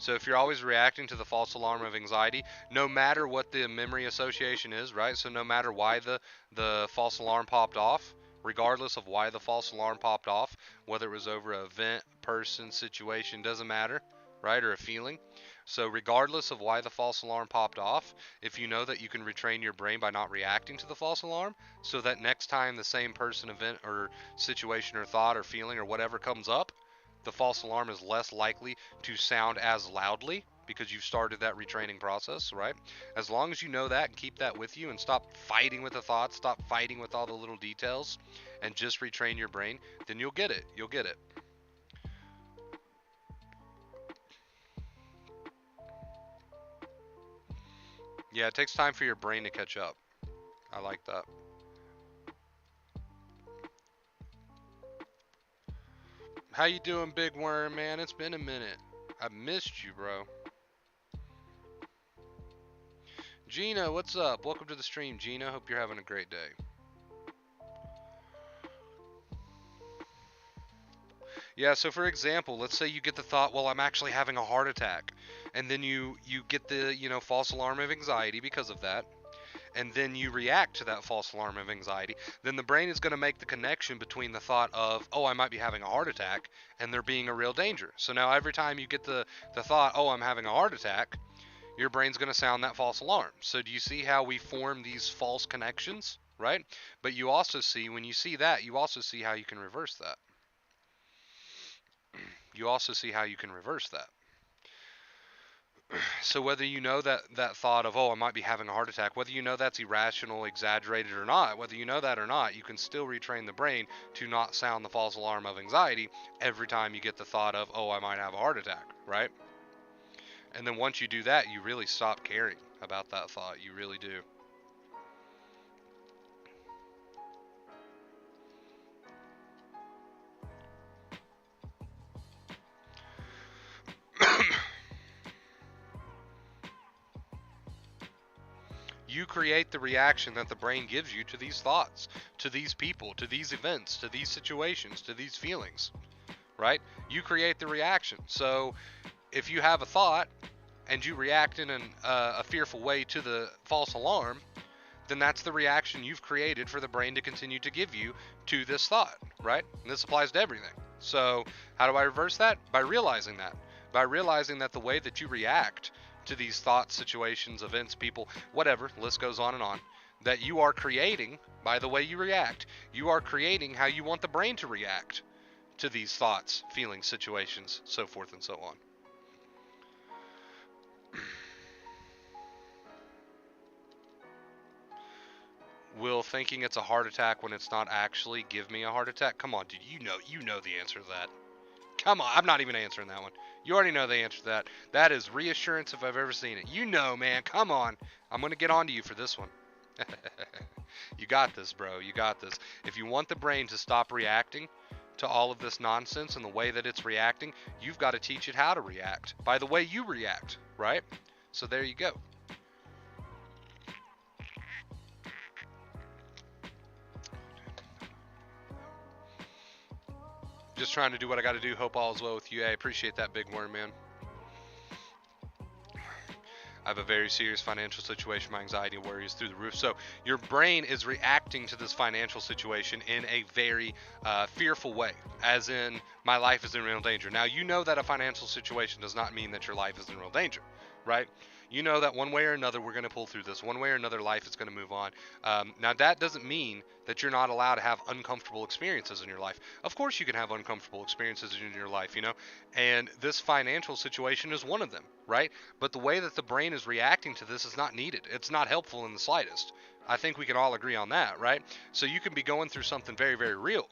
So if you're always reacting to the false alarm of anxiety, no matter what the memory association is, right? So no matter why the false alarm popped off, regardless of why the false alarm popped off, whether it was over an event, person, situation, doesn't matter, right? Or a feeling. So regardless of why the false alarm popped off, if you know that you can retrain your brain by not reacting to the false alarm, so that next time the same person, event, or situation, or thought, or feeling, or whatever comes up, the false alarm is less likely to sound as loudly because you've started that retraining process, right? As long as you know that and keep that with you and stop fighting with the thoughts, stop fighting with all the little details, and just retrain your brain, then you'll get it. You'll get it. Yeah, it takes time for your brain to catch up. I like that. How you doing, Big Worm, man? It's been a minute. I missed you, bro. Gina, what's up? Welcome to the stream, Gina. Hope you're having a great day. Yeah, so for example, let's say you get the thought, well, I'm actually having a heart attack. And then you get the, false alarm of anxiety because of that. And then you react to that false alarm of anxiety. Then the brain is going to make the connection between the thought of, oh, I might be having a heart attack, and there being a real danger. So now every time you get the thought, oh, I'm having a heart attack, your brain's going to sound that false alarm. So do you see how we form these false connections, right? But you also see, when you see that, you also see how you can reverse that. You also see how you can reverse that. So whether you know that thought of, oh, I might be having a heart attack, whether you know that's irrational, exaggerated or not, whether you know that or not, you can still retrain the brain to not sound the false alarm of anxiety every time you get the thought of, oh, I might have a heart attack, right? And then once you do that, you really stop caring about that thought. You really do. You create the reaction that the brain gives you to these thoughts, to these people, to these events, to these situations, to these feelings, right? You create the reaction. So if you have a thought and you react in a fearful way to the false alarm, then that's the reaction you've created for the brain to continue to give you to this thought, right? And this applies to everything. So how do I reverse that? By realizing that. By realizing that the way that you react to these thoughts, situations, events, people, whatever, list goes on and on. that you are creating by the way you react. You are creating how you want the brain to react to these thoughts, feelings, situations, so forth and so on. Will thinking it's a heart attack when it's not actually give me a heart attack? Come on, dude, you know the answer to that. Come on, I'm not even answering that one. You already know the answer to that. That is reassurance if I've ever seen it. You know, man, come on. I'm going to get on to you for this one. You got this, bro. You got this. If you want the brain to stop reacting to all of this nonsense and the way that it's reacting, you've got to teach it how to react by the way you react, right? So there you go. Just trying to do what I got to do. Hope all is well with you. I appreciate that, big worm, man. I have a very serious financial situation. My anxiety and worry is through the roof. So your brain is reacting to this financial situation in a very fearful way, as in, my life is in real danger. Now, you know that a financial situation does not mean that your life is in real danger, right? You know that one way or another, we're going to pull through this. One way or another, life is going to move on. Now, that doesn't mean that you're not allowed to have uncomfortable experiences in your life. Of course, you can have uncomfortable experiences in your life, you know, and this financial situation is one of them, right? But the way that the brain is reacting to this is not needed. It's not helpful in the slightest. I think we can all agree on that, right? So you can be going through something very, very real,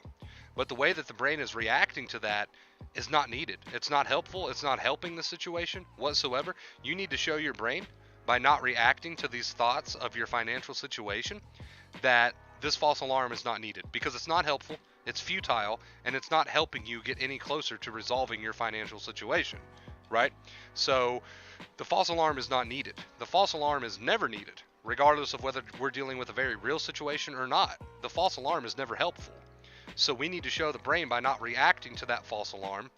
but the way that the brain is reacting to that is not needed. It's not helpful. It's not helping the situation whatsoever. You need to show your brain, by not reacting to these thoughts of your financial situation, that this false alarm is not needed, because it's not helpful, it's futile, and it's not helping you get any closer to resolving your financial situation, right? So the false alarm is not needed. The false alarm is never needed, regardless of whether we're dealing with a very real situation or not. The false alarm is never helpful. So we need to show the brain, by not reacting to that false alarm,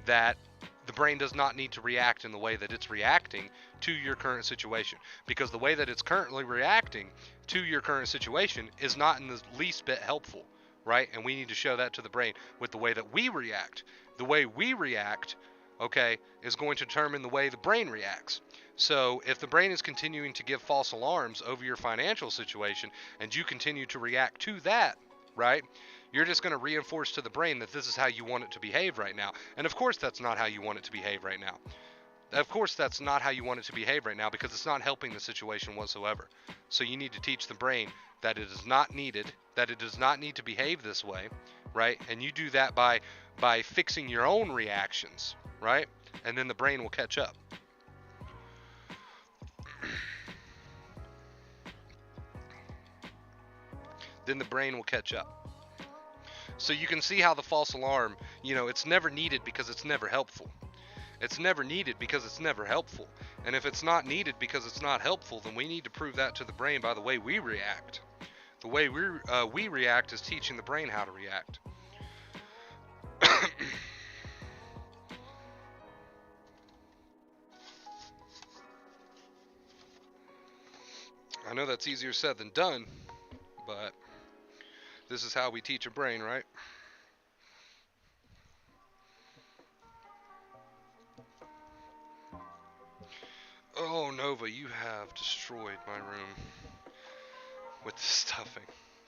that the brain does not need to react in the way that it's reacting to your current situation. Because the way that it's currently reacting to your current situation is not in the least bit helpful, right? And we need to show that to the brain with the way that we react. The way we react, okay, is going to determine the way the brain reacts. So if the brain is continuing to give false alarms over your financial situation, and you continue to react to that, right, you're just going to reinforce to the brain that this is how you want it to behave right now. And of course that's not how you want it to behave right now. Of course that's not how you want it to behave right now, because it's not helping the situation whatsoever. So you need to teach the brain that it is not needed, that it does not need to behave this way, right? And you do that by fixing your own reactions, right? And then the brain will catch up. Then the brain will catch up. So you can see how the false alarm, you know, it's never needed because it's never helpful. It's never needed because it's never helpful. And if it's not needed because it's not helpful, then we need to prove that to the brain by the way we react. The way we react is teaching the brain how to react. I know that's easier said than done, but this is how we teach a brain, right? Oh, Nova, you have destroyed my room with the stuffing.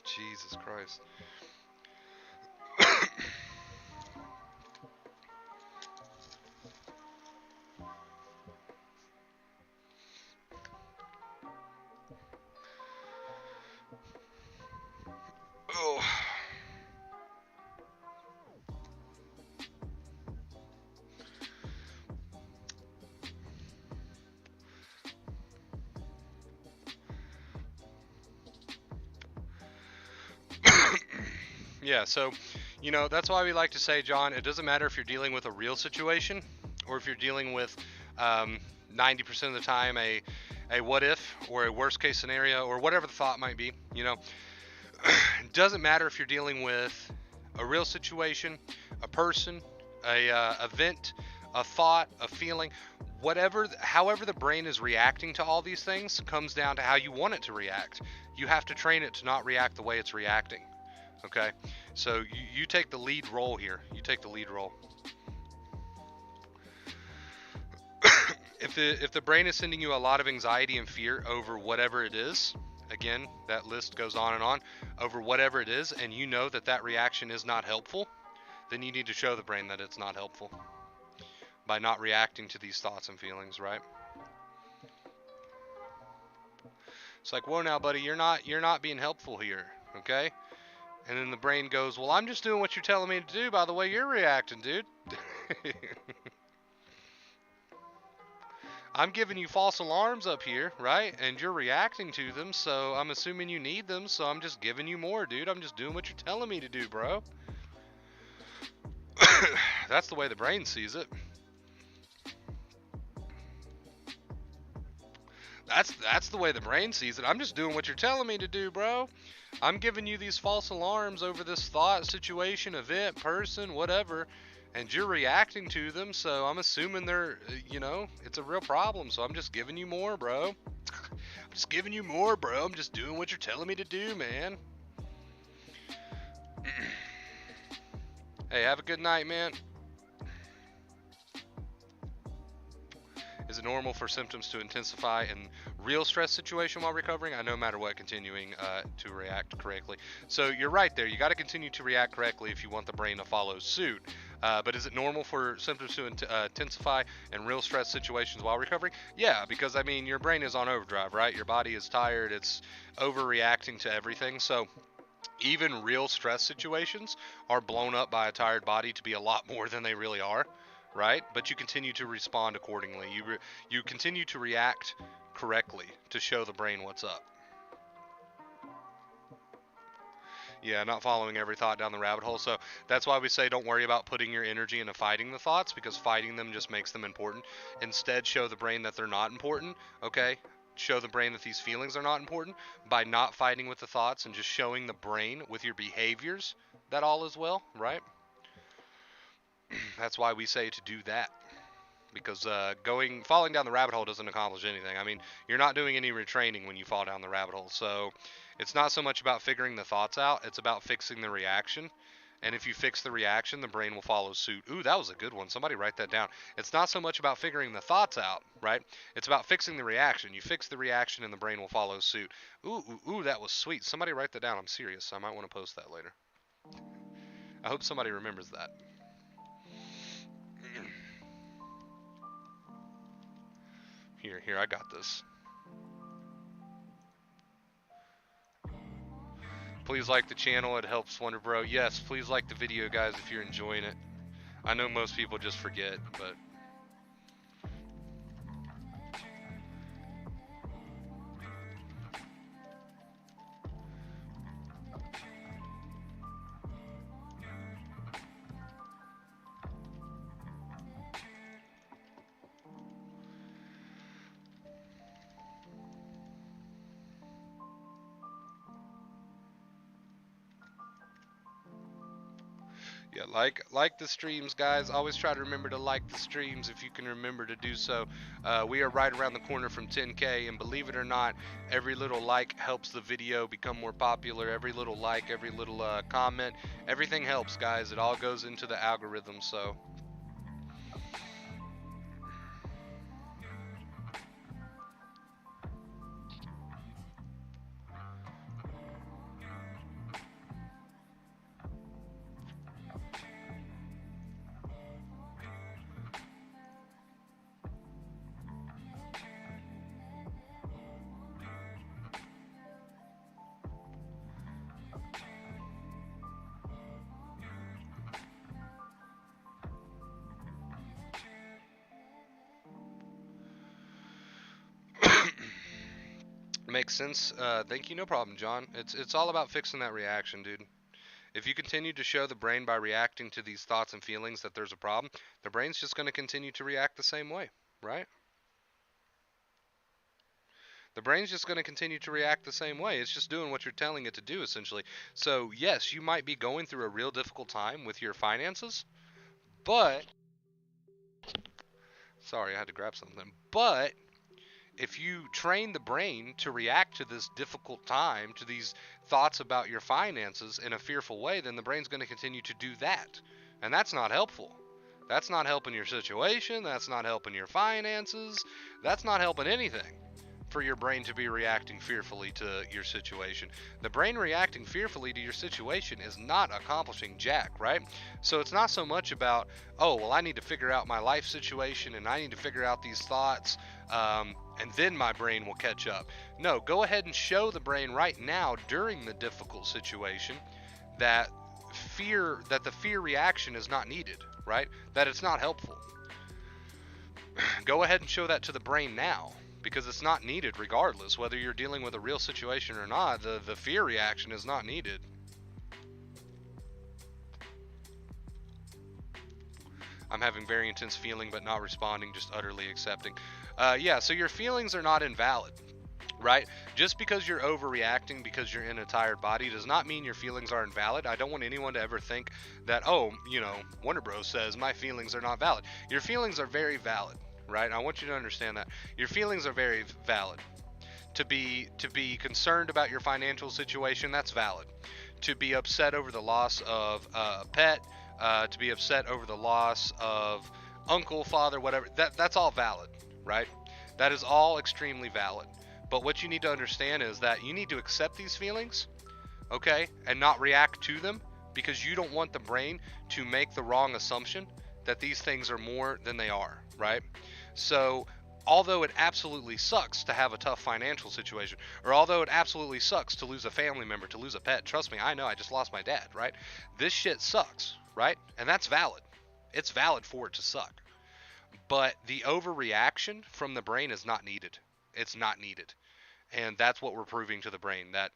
Jesus Christ. Oh. Yeah, so, you know, that's why we like to say, John, it doesn't matter if you're dealing with a real situation or if you're dealing with 90% of the time a what if or a worst case scenario or whatever the thought might be, you know. It doesn't matter if you're dealing with a real situation, a person, a event, a thought, a feeling, whatever, however the brain is reacting to all these things comes down to how you want it to react. You have to train it to not react the way it's reacting. Okay, so you take the lead role here. You take the lead role. If the brain is sending you a lot of anxiety and fear over whatever it is, again, that list goes on and on over whatever it is, and you know that that reaction is not helpful, then you need to show the brain that it's not helpful by not reacting to these thoughts and feelings, right? It's like, whoa, now, buddy, you're not being helpful here, okay? And then the brain goes, well, I'm just doing what you're telling me to do by the way you're reacting, dude. I'm giving you false alarms up here, right? And you're reacting to them, so I'm assuming you need them, so I'm just giving you more, dude. I'm just doing what you're telling me to do, bro. That's the way the brain sees it. That's the way the brain sees it. I'm just doing what you're telling me to do, bro. I'm giving you these false alarms over this thought, situation, event, person, whatever, and you're reacting to them, so I'm assuming they're, it's a real problem, so I'm just giving you more, bro. I'm just giving you more, bro. I'm just doing what you're telling me to do, man. Hey, have a good night, man. Is it normal for symptoms to intensify in real stress situation while recovering? No matter what, continuing to react correctly. So you're right there. You got to continue to react correctly if you want the brain to follow suit. But is it normal for symptoms to intensify in real stress situations while recovering? Yeah, because I mean, your brain is on overdrive, right? Your body is tired. It's overreacting to everything. So even real stress situations are blown up by a tired body to be a lot more than they really are. Right? But you continue to respond accordingly. You continue to react correctly to show the brain what's up. Yeah, not following every thought down the rabbit hole. So that's why we say don't worry about putting your energy into fighting the thoughts, because fighting them just makes them important. Instead, show the brain that they're not important, okay? Show the brain that these feelings are not important by not fighting with the thoughts and just showing the brain with your behaviors that all is well, right? That's why we say to do that, because falling down the rabbit hole doesn't accomplish anything. I mean, you're not doing any retraining when you fall down the rabbit hole. So it's not so much about figuring the thoughts out, it's about fixing the reaction. And if you fix the reaction, the brain will follow suit. Ooh, that was a good one. Somebody write that down. It's not so much about figuring the thoughts out, right? It's about fixing the reaction. You fix the reaction and the brain will follow suit. Ooh, that was sweet. Somebody write that down. I'm serious. I might want to post that later. I hope somebody remembers that. Here, I got this. Please like the channel, it helps Wonder Bro. Yes, please like the video, guys, if you're enjoying it. I know most people just forget, but... Yeah, like the streams, guys. Always try to remember to like the streams if you can remember to do so. We are right around the corner from 10K, and believe it or not, every little like helps the video become more popular. Every little like, every little comment, everything helps, guys. It all goes into the algorithm, so... Makes sense. Thank you. No problem, John. It's all about fixing that reaction, dude. If you continue to show the brain by reacting to these thoughts and feelings that there's a problem, the brain's just going to continue to react the same way, right? The brain's just going to continue to react the same way. It's just doing what you're telling it to do, essentially. So, yes, you might be going through a real difficult time with your finances, but... Sorry, I had to grab something. But if you train the brain to react to this difficult time, to these thoughts about your finances in a fearful way, then the brain's going to continue to do that. And that's not helpful. That's not helping your situation. That's not helping your finances. That's not helping anything. for your brain to be reacting fearfully to your situation. The brain reacting fearfully to your situation is not accomplishing jack, right? So it's not so much about, oh, well, I need to figure out my life situation and I need to figure out these thoughts, and then my brain will catch up. No, go ahead and show the brain right now during the difficult situation that the fear reaction is not needed, right? That it's not helpful. Go ahead and show that to the brain now, because it's not needed regardless. Whether you're dealing with a real situation or not, the fear reaction is not needed. I'm having very intense feeling but not responding, just utterly accepting. Yeah, so your feelings are not invalid, right? Just because you're overreacting because you're in a tired body does not mean your feelings are invalid. I don't want anyone to ever think that, oh, Wonder Bros says my feelings are not valid. Your feelings are very valid, right? I want you to understand that. Your feelings are very valid. To be concerned about your financial situation, that's valid. To be upset over the loss of a pet, to be upset over the loss of uncle, father, whatever, that's all valid, right? That is all extremely valid. But what you need to understand is that you need to accept these feelings, okay, and not react to them, because you don't want the brain to make the wrong assumption that these things are more than they are, right? So, although it absolutely sucks to have a tough financial situation, or although it absolutely sucks to lose a family member, to lose a pet, trust me, I know, I just lost my dad, right? This shit sucks, right? And that's valid. It's valid for it to suck. But the overreaction from the brain is not needed. It's not needed. And that's what we're proving to the brain, that,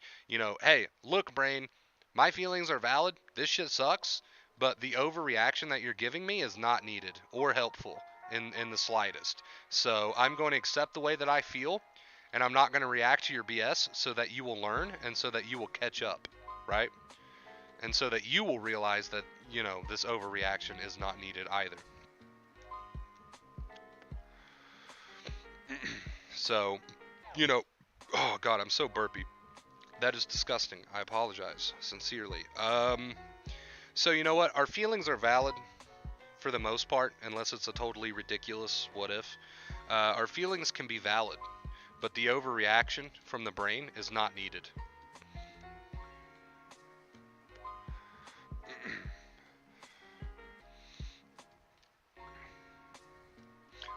hey, look, brain, my feelings are valid. This shit sucks. But the overreaction that you're giving me is not needed or helpful in the slightest. So I'm going to accept the way that I feel, and I'm not going to react to your BS, so that you will learn and so that you will catch up, right? And so that you will realize that, this overreaction is not needed either. So, oh God, I'm so burpy. That is disgusting. I apologize sincerely. So you know what? Our feelings are valid for the most part, unless it's a totally ridiculous what if. Our feelings can be valid, but the overreaction from the brain is not needed.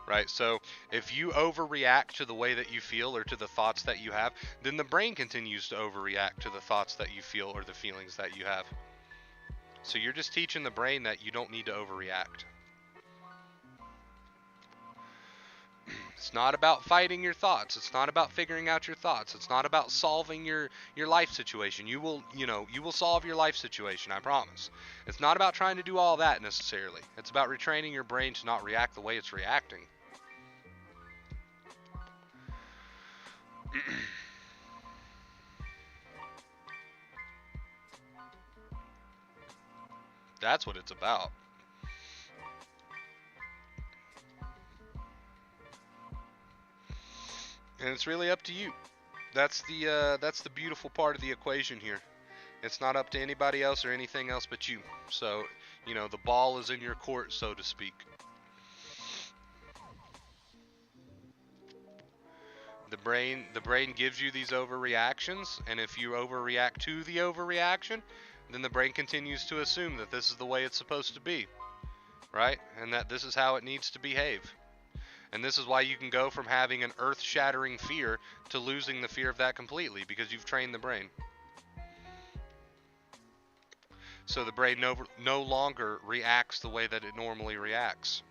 Right? So if you overreact to the way that you feel or to the thoughts that you have, then the brain continues to overreact to the thoughts that you feel or the feelings that you have. So you're just teaching the brain that you don't need to overreact. It's not about fighting your thoughts. It's not about figuring out your thoughts. It's not about solving your life situation. You will solve your life situation, I promise. It's not about trying to do all that necessarily. It's about retraining your brain to not react the way it's reacting. That's what it's about. And it's really up to you. That's the beautiful part of the equation here. It's not up to anybody else or anything else but you. So, the ball is in your court, so to speak. The brain gives you these overreactions, and if you overreact to the overreaction, then the brain continues to assume that this is the way it's supposed to be, right? And that this is how it needs to behave. And this is why you can go from having an earth-shattering fear to losing the fear of that completely, because you've trained the brain. So the brain no longer reacts the way that it normally reacts.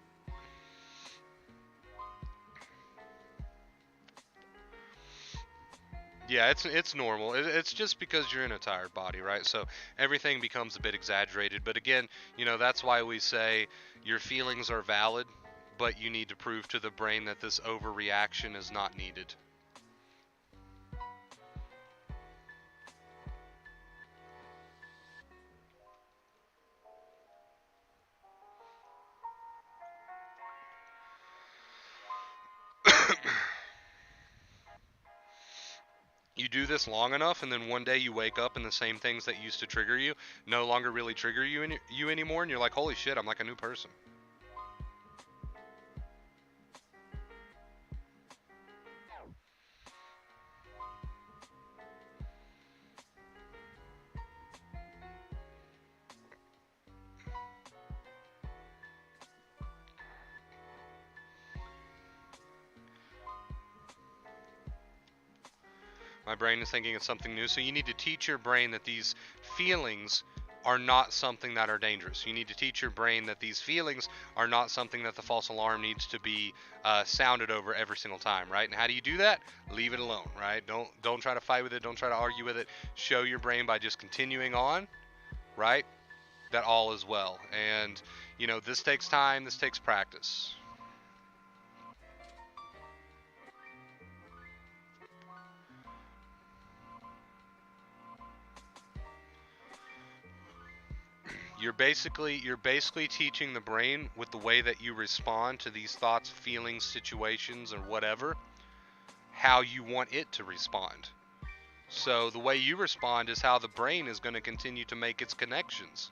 Yeah, it's normal. It's just because you're in a tired body, right? So everything becomes a bit exaggerated. But again, that's why we say your feelings are valid, but you need to prove to the brain that this overreaction is not needed. You do this long enough, and then one day you wake up and the same things that used to trigger you no longer really trigger you anymore, and you're like, holy shit, I'm like a new person. My brain is thinking it's something new. So you need to teach your brain that these feelings are not something that are dangerous. You need to teach your brain that these feelings are not something that the false alarm needs to be sounded over every single time, right? And how do you do that? Leave it alone, right? Don't try to fight with it. Don't try to argue with it. Show your brain by just continuing on, right? That all is well. And you know, this takes time. This takes practice. You're basically teaching the brain with the way that you respond to these thoughts, feelings, situations, or whatever, how you want it to respond. So the way you respond is how the brain is going to continue to make its connections,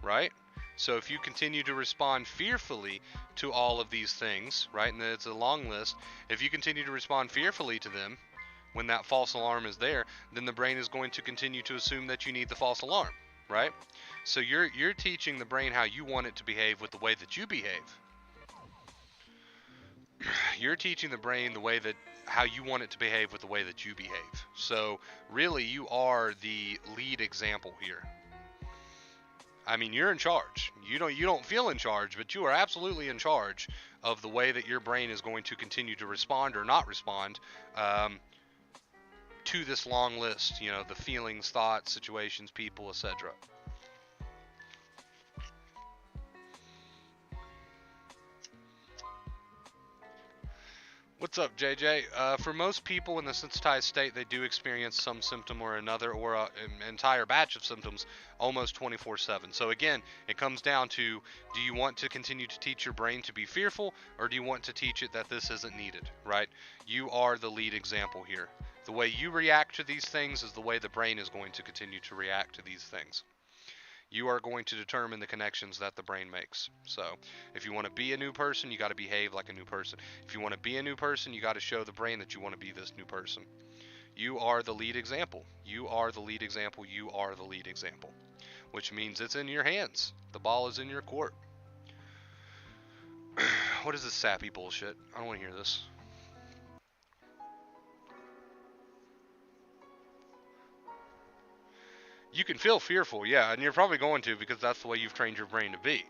right? So if you continue to respond fearfully to all of these things, right, and it's a long list, if you continue to respond fearfully to them when that false alarm is there, then the brain is going to continue to assume that you need the false alarm, right? So you're teaching the brain how you want it to behave with the way that you behave. You're teaching the brain the way that how you want it to behave with the way that you behave. So really you are the lead example here. I mean, you're in charge. You don't feel in charge, but you are absolutely in charge of the way that your brain is going to continue to respond or not respond to this long list. You know, the feelings, thoughts, situations, people, etc. What's up, JJ? For most people in the sensitized state, they do experience some symptom or another, or an entire batch of symptoms almost 24/7. So again, it comes down to, do you want to continue to teach your brain to be fearful, or do you want to teach it that this isn't needed, right? You are the lead example here. The way you react to these things is the way the brain is going to continue to react to these things. You are going to determine the connections that the brain makes. So if you want to be a new person, you got to behave like a new person. If you want to be a new person, you got to show the brain that you want to be this new person. You are the lead example. You are the lead example. You are the lead example, which means it's in your hands. The ball is in your court. What is this sappy bullshit? I don't want to hear this. You can feel fearful, yeah, and you're probably going to, because that's the way you've trained your brain to be.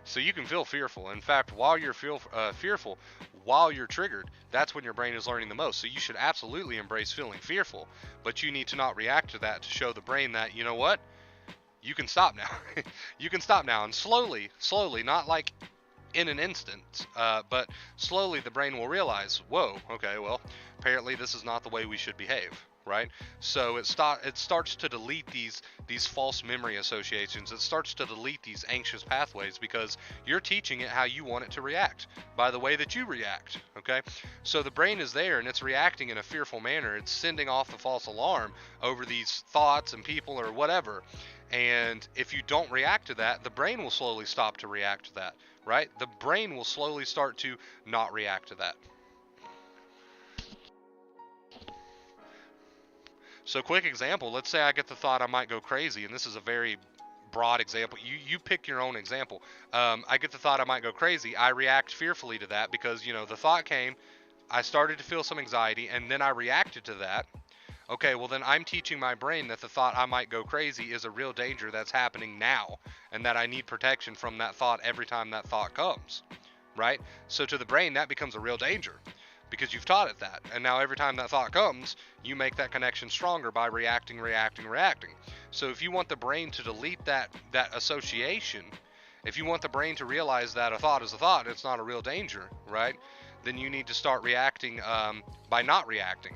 So you can feel fearful. In fact, while you're fearful, while you're triggered, that's when your brain is learning the most. So you should absolutely embrace feeling fearful, but you need to not react to that to show the brain that, you know what, you can stop now. You can stop now, and slowly, not like in an instant, but slowly the brain will realize, whoa, okay, well, apparently this is not the way we should behave, right? So it starts to delete these false memory associations. It starts to delete these anxious pathways because you're teaching it how you want it to react by the way that you react, okay? So the brain is there and it's reacting in a fearful manner. It's sending off the false alarm over these thoughts and people or whatever. And if you don't react to that, the brain will slowly stop to react to that, right? The brain will slowly start to not react to that. So quick example, let's say I get the thought I might go crazy, and this is a very broad example. You pick your own example. I get the thought I might go crazy. I react fearfully to that because, you know, the thought came, I started to feel some anxiety, and then I reacted to that. Okay, well then I'm teaching my brain that the thought I might go crazy is a real danger that's happening now, and that I need protection from that thought every time that thought comes, right? So to the brain, that becomes a real danger because you've taught it that. And now every time that thought comes, you make that connection stronger by reacting. So if you want the brain to delete that association, if you want the brain to realize that a thought is a thought, it's not a real danger, right? Then you need to start reacting by not reacting.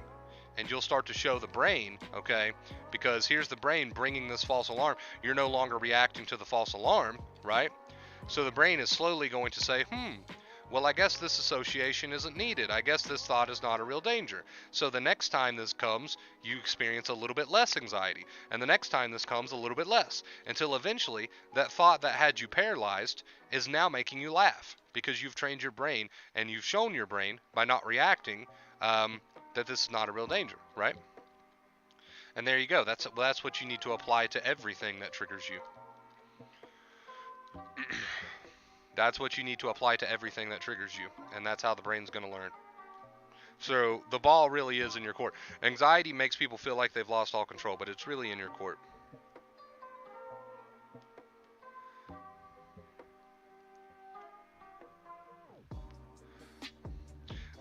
And you'll start to show the brain, okay, because here's the brain bringing this false alarm. You're no longer reacting to the false alarm, right? So the brain is slowly going to say, well, I guess this association isn't needed. I guess this thought is not a real danger. So the next time this comes, you experience a little bit less anxiety. And the next time this comes, a little bit less. Until eventually, that thought that had you paralyzed is now making you laugh. Because you've trained your brain, and you've shown your brain, by not reacting, that this is not a real danger, right? And there you go. That's what you need to apply to everything that triggers you. That's what you need to apply to everything that triggers you, and that's how the brain's going to learn. So the ball really is in your court. Anxiety makes people feel like they've lost all control, but it's really in your court.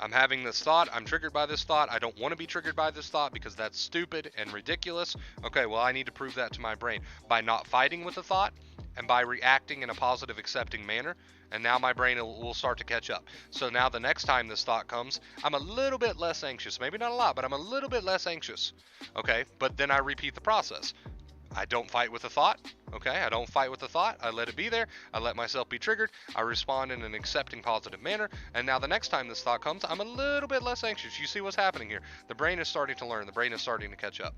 I'm having this thought. I'm triggered by this thought. I don't want to be triggered by this thought because that's stupid and ridiculous. Okay, well, I need to prove that to my brain by not fighting with the thought and by reacting in a positive, accepting manner. And now my brain will start to catch up. So now the next time this thought comes, I'm a little bit less anxious. Maybe not a lot, but I'm a little bit less anxious. Okay, but then I repeat the process. I don't fight with the thought. Okay, I don't fight with the thought. I let it be there. I let myself be triggered. I respond in an accepting, positive manner. And now the next time this thought comes, I'm a little bit less anxious. You see what's happening here? The brain is starting to learn. The brain is starting to catch up.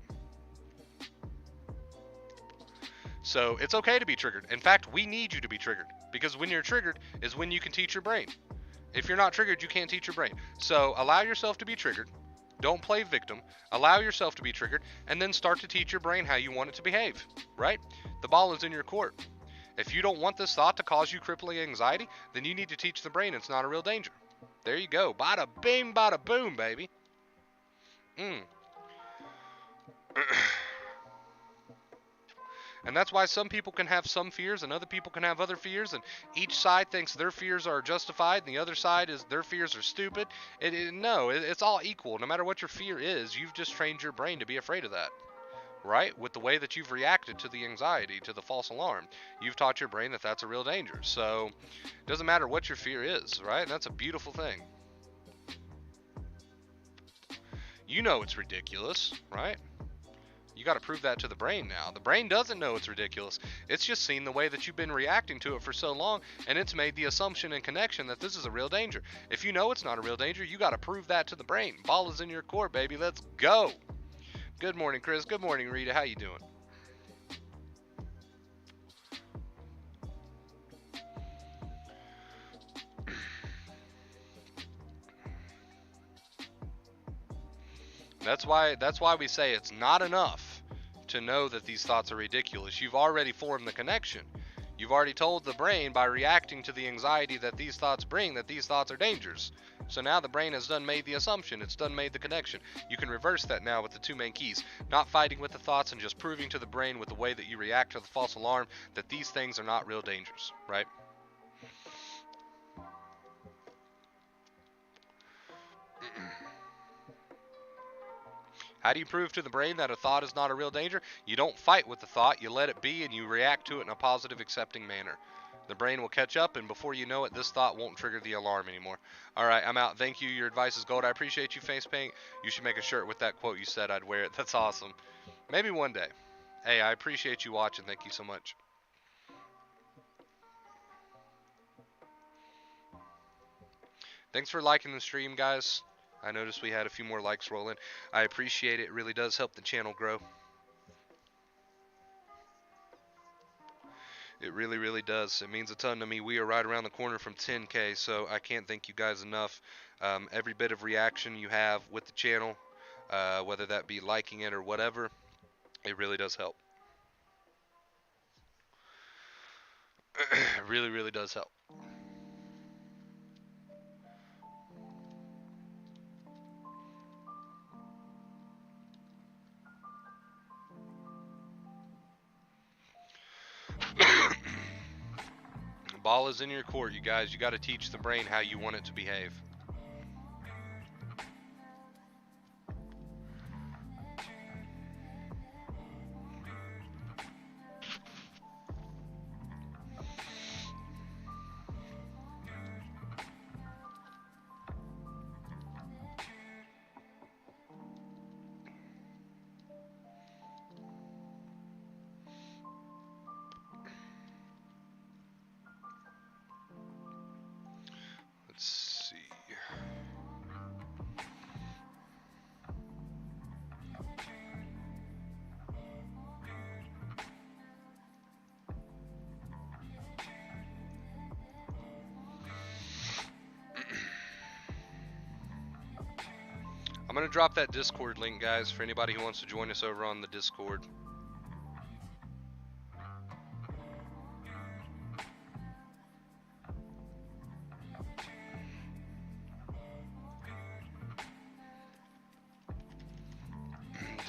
So it's okay to be triggered. In fact, we need you to be triggered, because when you're triggered is when you can teach your brain. If you're not triggered, you can't teach your brain. So allow yourself to be triggered. Don't play victim. Allow yourself to be triggered, and then start to teach your brain how you want it to behave, right? The ball is in your court. If you don't want this thought to cause you crippling anxiety, then you need to teach the brain it's not a real danger. There you go. Bada bing, bada boom, baby. And that's why some people can have some fears and other people can have other fears, and each side thinks their fears are justified and the other side is their fears are stupid. No, it's all equal. No matter what your fear is, you've just trained your brain to be afraid of that, right? With the way that you've reacted to the anxiety, to the false alarm, you've taught your brain that that's a real danger. So it doesn't matter what your fear is, right? And that's a beautiful thing. You know it's ridiculous, right? You got to prove that to the brain now. The brain doesn't know it's ridiculous. It's just seen the way that you've been reacting to it for so long, and it's made the assumption and connection that this is a real danger. If you know it's not a real danger, you got to prove that to the brain. Ball is in your court, baby. Let's go. Good morning, Chris. Good morning, Rita. How you doing? That's why we say it's not enough to know that these thoughts are ridiculous. You've already formed the connection. You've already told the brain by reacting to the anxiety that these thoughts bring that these thoughts are dangers. So now the brain has done made the assumption. It's done made the connection. You can reverse that now with the two main keys. Not fighting with the thoughts and just proving to the brain with the way that you react to the false alarm that these things are not real dangers, right? How do you prove to the brain that a thought is not a real danger? You don't fight with the thought, you let it be, and you react to it in a positive, accepting manner. The brain will catch up, and before you know it, this thought won't trigger the alarm anymore. All right, I'm out. Thank you. Your advice is gold. I appreciate you, Face Paint. You should make a shirt with that quote you said. I'd wear it. That's awesome. Maybe one day. Hey, I appreciate you watching. Thank you so much. Thanks for liking the stream, guys. I noticed we had a few more likes rolling. I appreciate it. It really does help the channel grow. It really, really does. It means a ton to me. We are right around the corner from 10K, so I can't thank you guys enough. Every bit of reaction you have with the channel, whether that be liking it or whatever, it really does help. It really, really does help. Ball is in your court, you guys. You got to teach the brain how you want it to behave. Let's see. I'm going to drop that Discord link, guys, for anybody who wants to join us over on the Discord.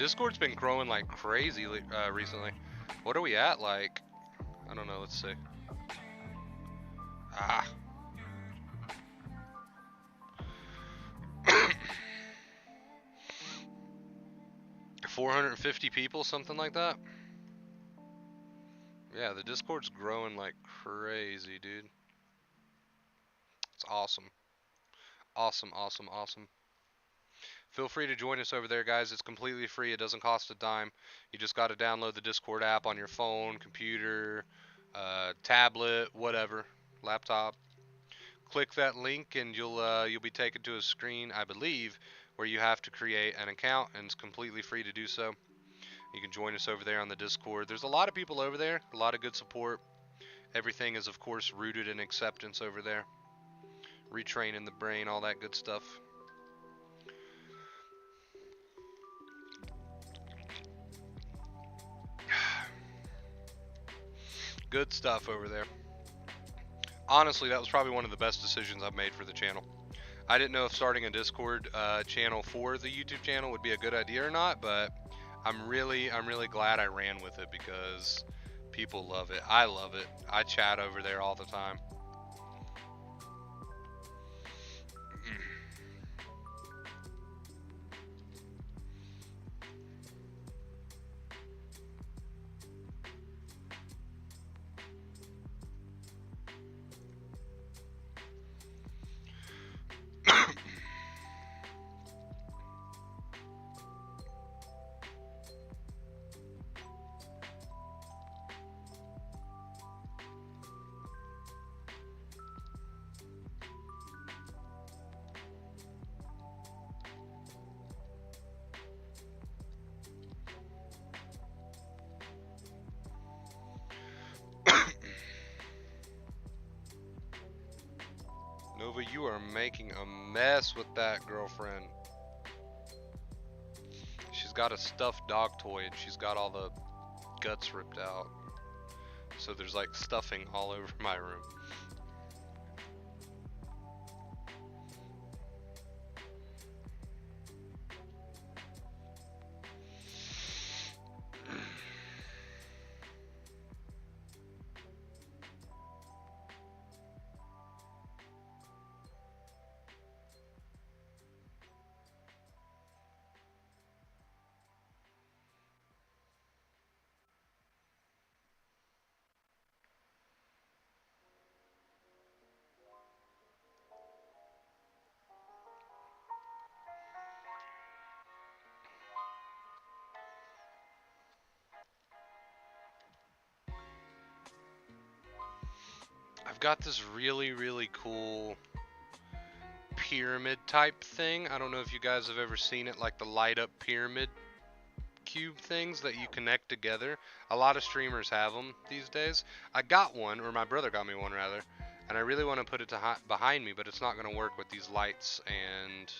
Discord's been growing like crazy recently. What are we at? Like, I don't know. Let's see. Ah. 450 people, something like that. Yeah, the Discord's growing like crazy, dude. It's awesome. Awesome, awesome, awesome. Feel free to join us over there, guys. It's completely free. It doesn't cost a dime. You just got to download the Discord app on your phone, computer, tablet, whatever, laptop. Click that link, and you'll be taken to a screen, I believe, where you have to create an account, and it's completely free to do so. You can join us over there on the Discord. There's a lot of people over there, a lot of good support. Everything is, of course, rooted in acceptance over there. Retraining the brain, all that good stuff. Good stuff over there. Honestly, that was probably one of the best decisions I've made for the channel. I didn't know if starting a Discord channel for the YouTube channel would be a good idea or not, but I'm really glad I ran with it because people love it. I love it. I chat over there all the time. Nova, you are making a mess with that, girlfriend. She's got a stuffed dog toy and she's got all the guts ripped out. So there's like stuffing all over my room. I've got this really cool pyramid type thing. I don't know if you guys have ever seen it, like the light up pyramid cube things that you connect together. A lot of streamers have them these days. I got one, or my brother got me one rather, and I really want to put it behind me, but it's not going to work with these lights and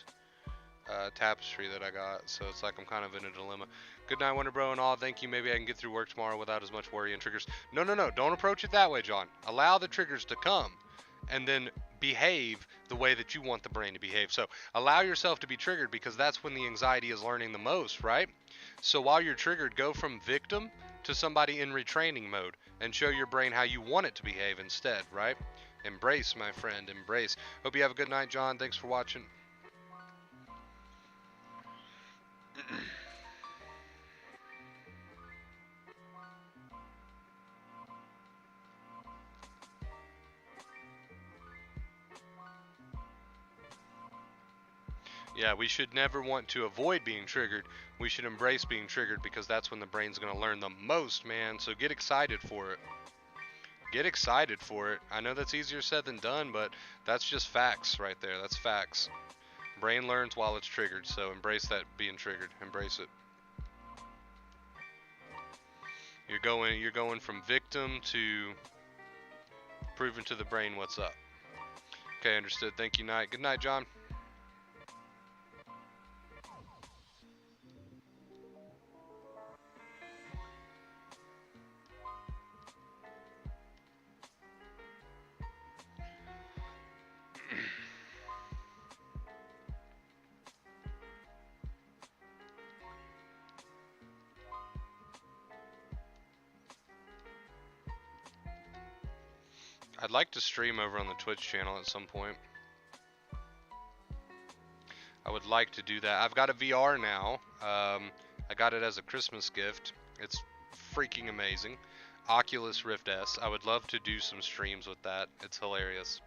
tapestry that I got, so it's like I'm kind of in a dilemma. Good night, Wonder Bro, and all. Thank you. Maybe I can get through work tomorrow without as much worry and triggers. No, don't approach it that way, John. Allow the triggers to come, and then behave the way that you want the brain to behave. So allow yourself to be triggered, because that's when the anxiety is learning the most, right? So while you're triggered, go from victim to somebody in retraining mode and show your brain how you want it to behave instead, right? Embrace, my friend, embrace. Hope you have a good night, John. Thanks for watching. Yeah, we should never want to avoid being triggered. We should embrace being triggered, because that's when the brain's going to learn the most, man. So get excited for it. Get excited for it. I know that's easier said than done, but that's just facts right there. That's facts. Brain learns while it's triggered, so embrace that being triggered. Embrace it. You're going from victim to proving to the brain what's up. Okay, understood. Thank you, Night. Good night, John. I'd like to stream over on the Twitch channel at some point. I would like to do that. I've got a VR now. I got it as a Christmas gift. It's freaking amazing. Oculus Rift S. I would love to do some streams with that. It's hilarious.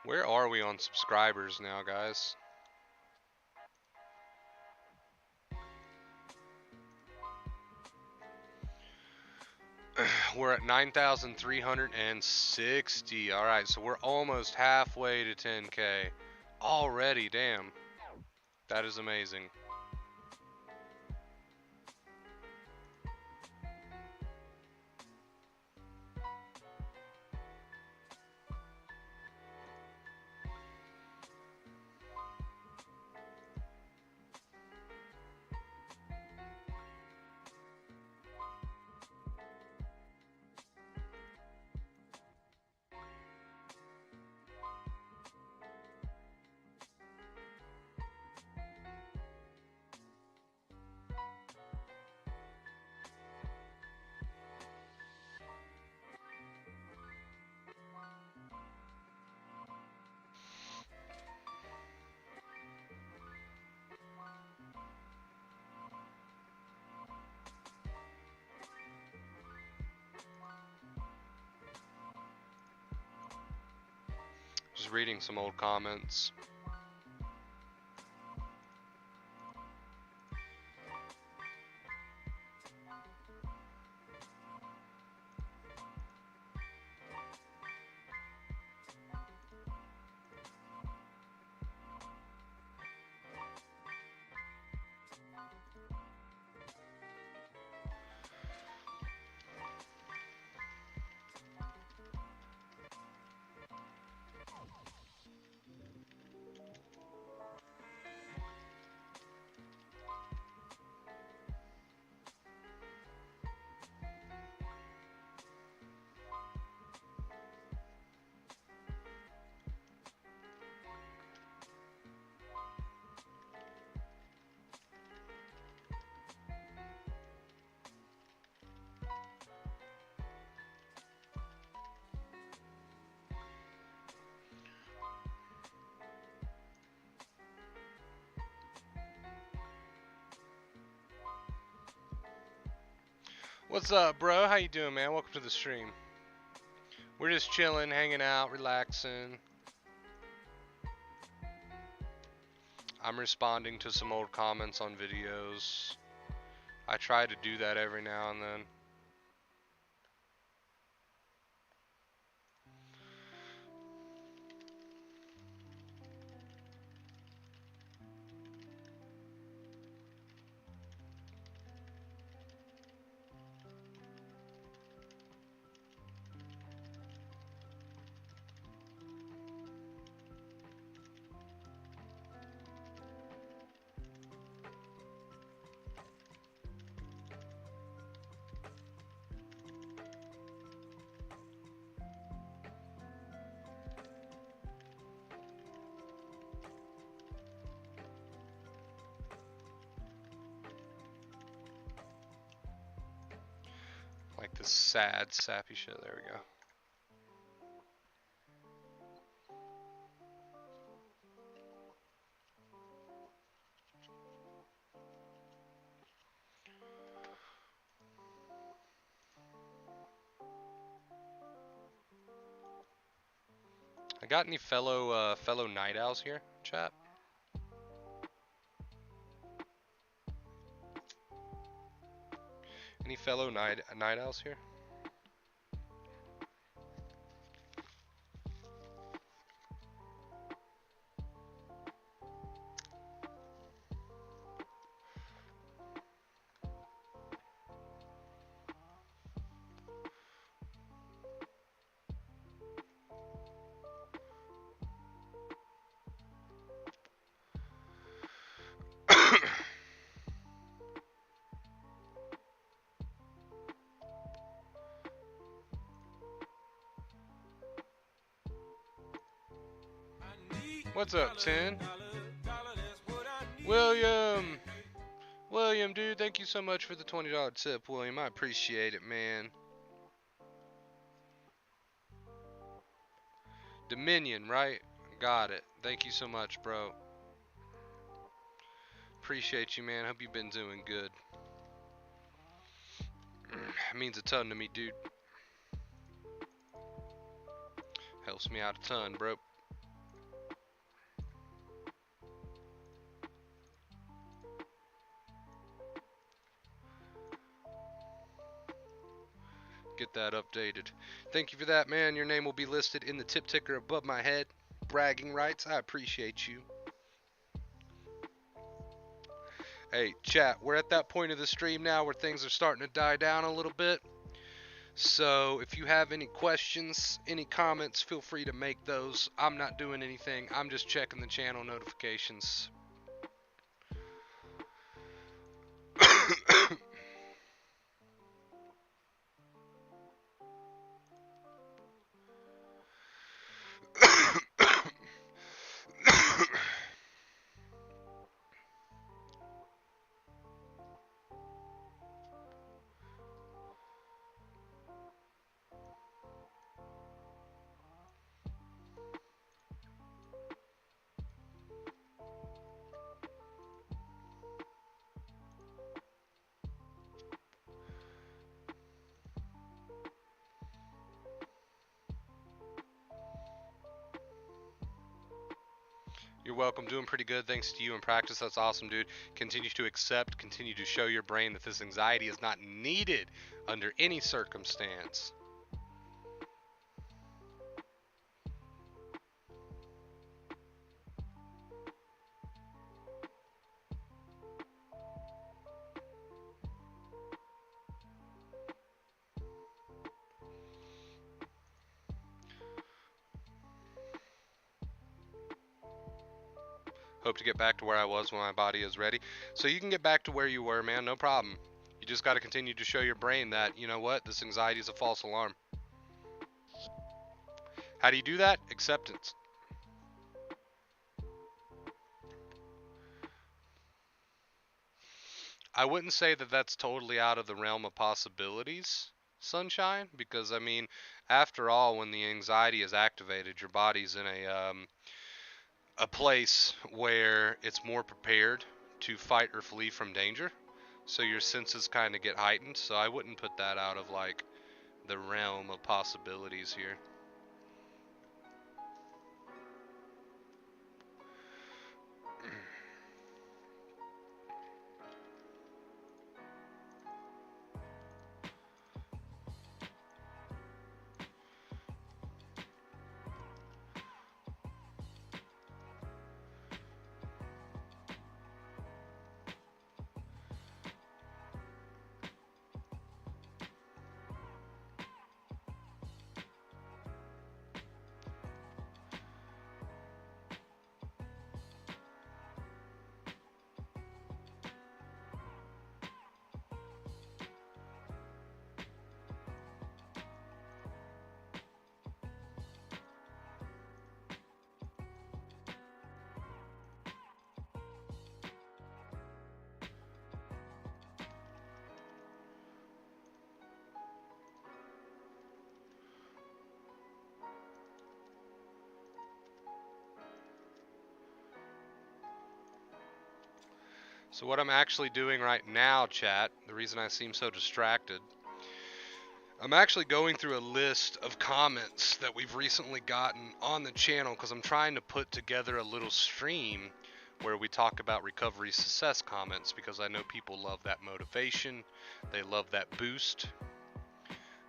Where are we on subscribers now, guys? We're at 9,360. Alright, so we're almost halfway to 10K. Already, damn. That is amazing. Just reading some old comments. What's up, bro? How you doing, man? Welcome to the stream. We're just chilling, hanging out, relaxing. I'm responding to some old comments on videos. I try to do that every now and then. Like this sad, sappy shit. There we go. I got any fellow night owls here, chat? Any fellow night owls here? What's up, 10? William! William, dude, thank you so much for the $20 tip, William. I appreciate it, man. Dominion, right? Got it. Thank you so much, bro. Appreciate you, man. Hope you've been doing good. It means a ton to me, dude. Helps me out a ton, bro. Get that updated. Thank you for that, man. Your name will be listed in the tip ticker above my head. Bragging rights. I appreciate you. Hey, chat, we're at that point of the stream now where things are starting to die down a little bit. So if you have any questions, any comments, feel free to make those. I'm not doing anything. I'm just checking the channel notifications. You're welcome. Doing pretty good. Thanks to you in practice. That's awesome, dude. Continue to accept. Continue to show your brain that this anxiety is not needed under any circumstance. Hope to get back to where I was when my body is ready. So you can get back to where you were, man. No problem. You just got to continue to show your brain that, you know what, this anxiety is a false alarm. How do you do that? Acceptance. I wouldn't say that that's totally out of the realm of possibilities, Sunshine, because I mean, after all, when the anxiety is activated, your body's in a place where it's more prepared to fight or flee from danger. So your senses kind of get heightened. So I wouldn't put that out of like the realm of possibilities here. So what I'm actually doing right now, chat, the reason I seem so distracted, I'm actually going through a list of comments that we've recently gotten on the channel because I'm trying to put together a little stream where we talk about recovery success comments because I know people love that motivation, they love that boost.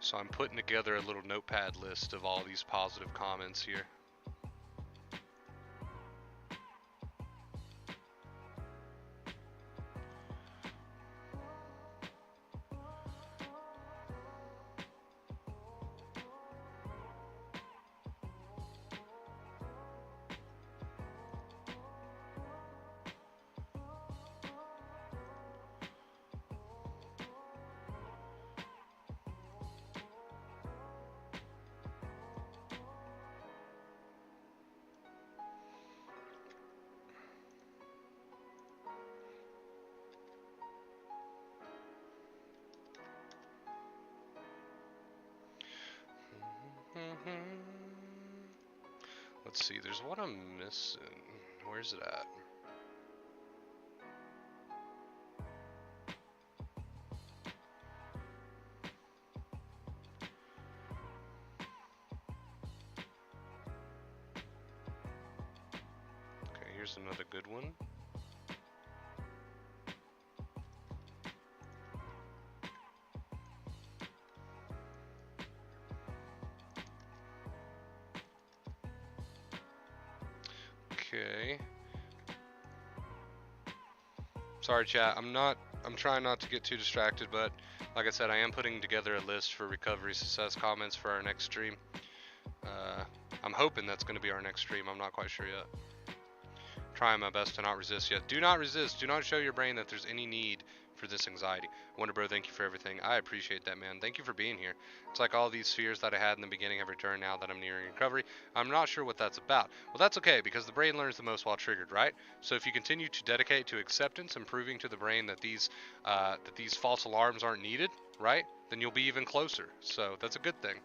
So I'm putting together a little notepad list of all these positive comments here. Let's see, there's one I'm missing. Where's it at? Okay, here's another good one. Okay. Sorry, chat. I'm trying not to get too distracted, but like I said, I am putting together a list for recovery success comments for our next stream. I'm hoping that's going to be our next stream. I'm not quite sure yet. Trying my best to not resist yet. Do not resist. Do not show your brain that there's any need for this anxiety. Wonder Bro, thank you for everything. I appreciate that, man. Thank you for being here. It's like all these fears that I had in the beginning have returned now that I'm nearing recovery. I'm not sure what that's about. Well, that's okay, because the brain learns the most while triggered, right? So if you continue to dedicate to acceptance and proving to the brain that these false alarms aren't needed, right, then you'll be even closer. So that's a good thing.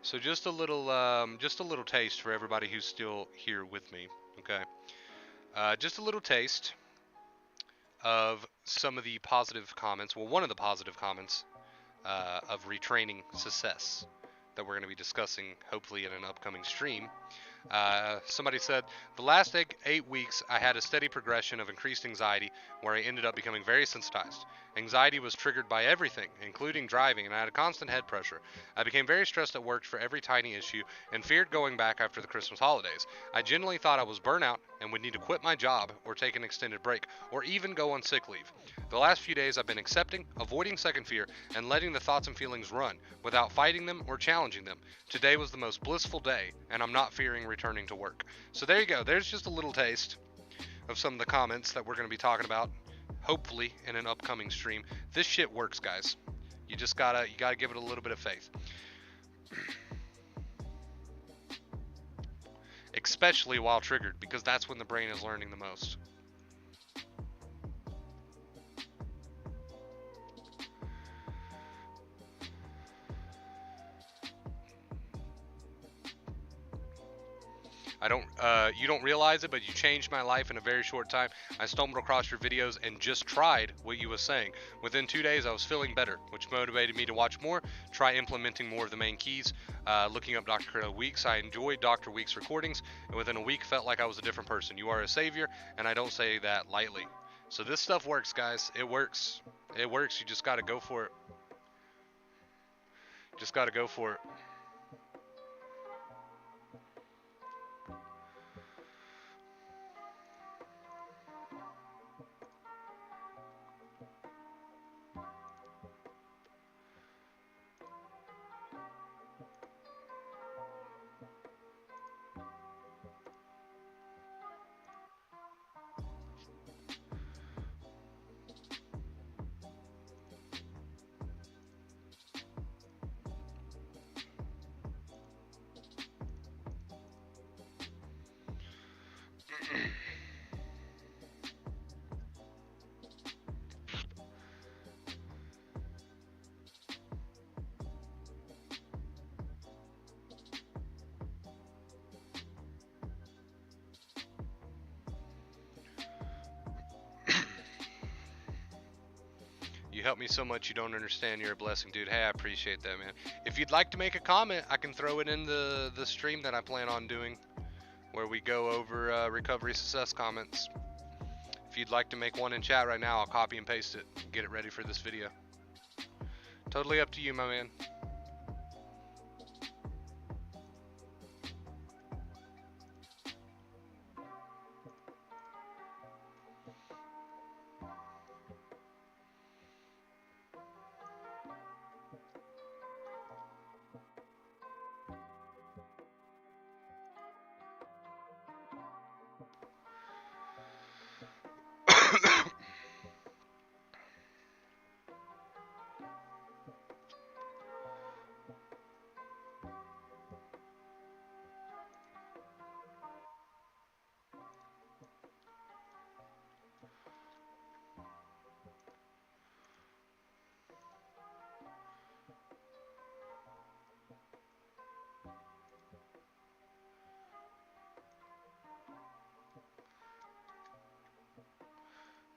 So just a little taste for everybody who's still here with me. Okay, just a little taste of some of the positive comments. Well, one of the positive comments of retraining success that we're going to be discussing, hopefully in an upcoming stream. Somebody said, the last 8 weeks, I had a steady progression of increased anxiety where I ended up becoming very sensitized. Anxiety was triggered by everything, including driving, and I had a constant head pressure. I became very stressed at work for every tiny issue and feared going back after the Christmas holidays. I genuinely thought I was burnt out and would need to quit my job or take an extended break or even go on sick leave. The last few days I've been accepting, avoiding second fear, and letting the thoughts and feelings run without fighting them or challenging them. Today was the most blissful day, and I'm not fearing returning to work. So there you go. There's just a little taste of some of the comments that we're going to be talking about, hopefully in an upcoming stream. This shit works, guys. You gotta give it a little bit of faith. Especially while triggered, because that's when the brain is learning the most. You don't realize it, but you changed my life in a very short time. I stumbled across your videos and just tried what you were saying. Within 2 days, I was feeling better, which motivated me to watch more, try implementing more of the main keys, looking up Dr. Weeks. I enjoyed Dr. Weeks' recordings, and within a week, felt like I was a different person. You are a savior, and I don't say that lightly. So this stuff works, guys. It works. It works. You just got to go for it. Just got to go for it. You help me so much you don't understand. You're a blessing, dude. Hey, I appreciate that, man. If you'd like to make a comment, I can throw it in the stream that I plan on doing, where we go over recovery success comments. If you'd like to make one in chat right now, I'll copy and paste it, get it ready for this video. Totally up to you, my man.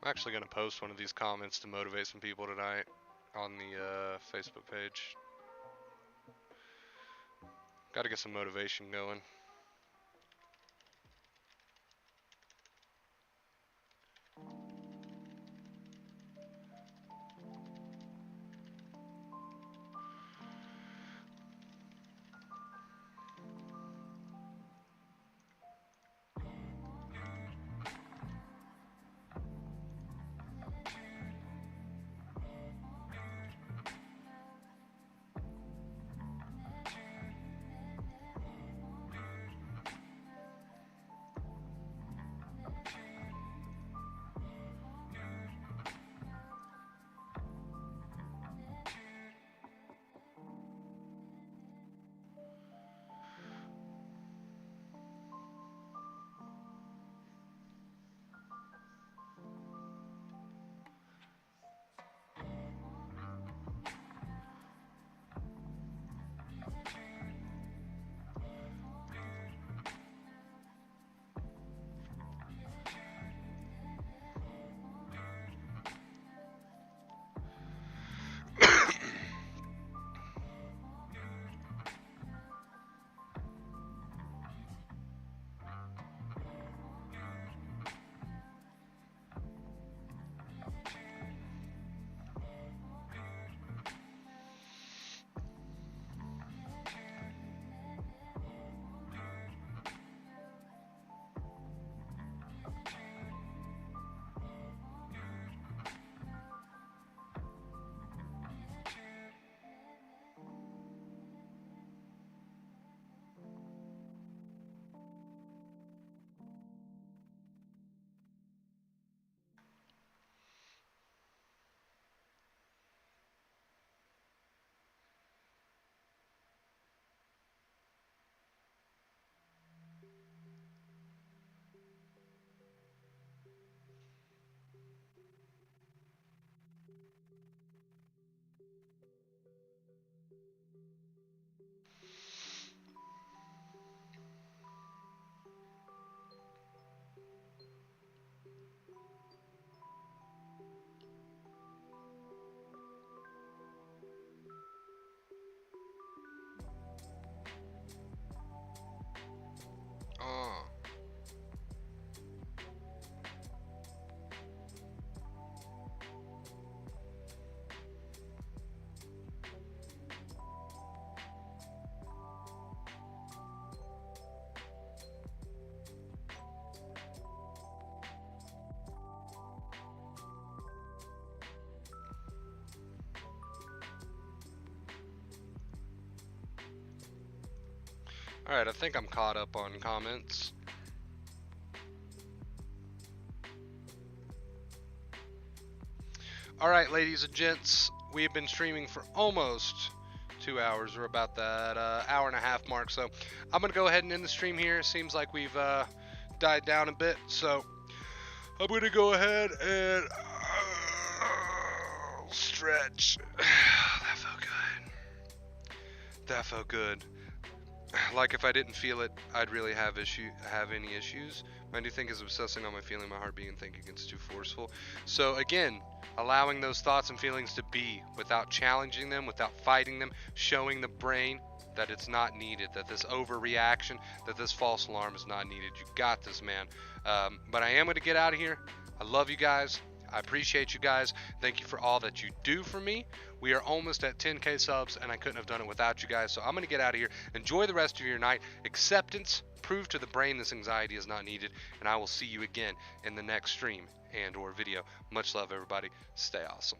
I'm actually going to post one of these comments to motivate some people tonight on the Facebook page. Got to get some motivation going. Oh. Alright, I think I'm caught up on comments. Alright, ladies and gents, we have been streaming for almost 2 hours. We're about that hour and a half mark, so I'm going to go ahead and end the stream here. Seems like we've died down a bit, so I'm going to go ahead and stretch. That felt good. That felt good. Like if I didn't feel it, I'd really have any issues. My new thing is obsessing on my feeling, my heart beating, thinking it's too forceful. So again, allowing those thoughts and feelings to be without challenging them, without fighting them, showing the brain that it's not needed, that this overreaction, that this false alarm is not needed. You got this, man. But I am going to get out of here. I love you guys. I appreciate you guys. Thank you for all that you do for me. We are almost at 10K subs, and I couldn't have done it without you guys. So I'm going to get out of here. Enjoy the rest of your night. Acceptance. Prove to the brain this anxiety is not needed. And I will see you again in the next stream and or video. Much love, everybody. Stay awesome.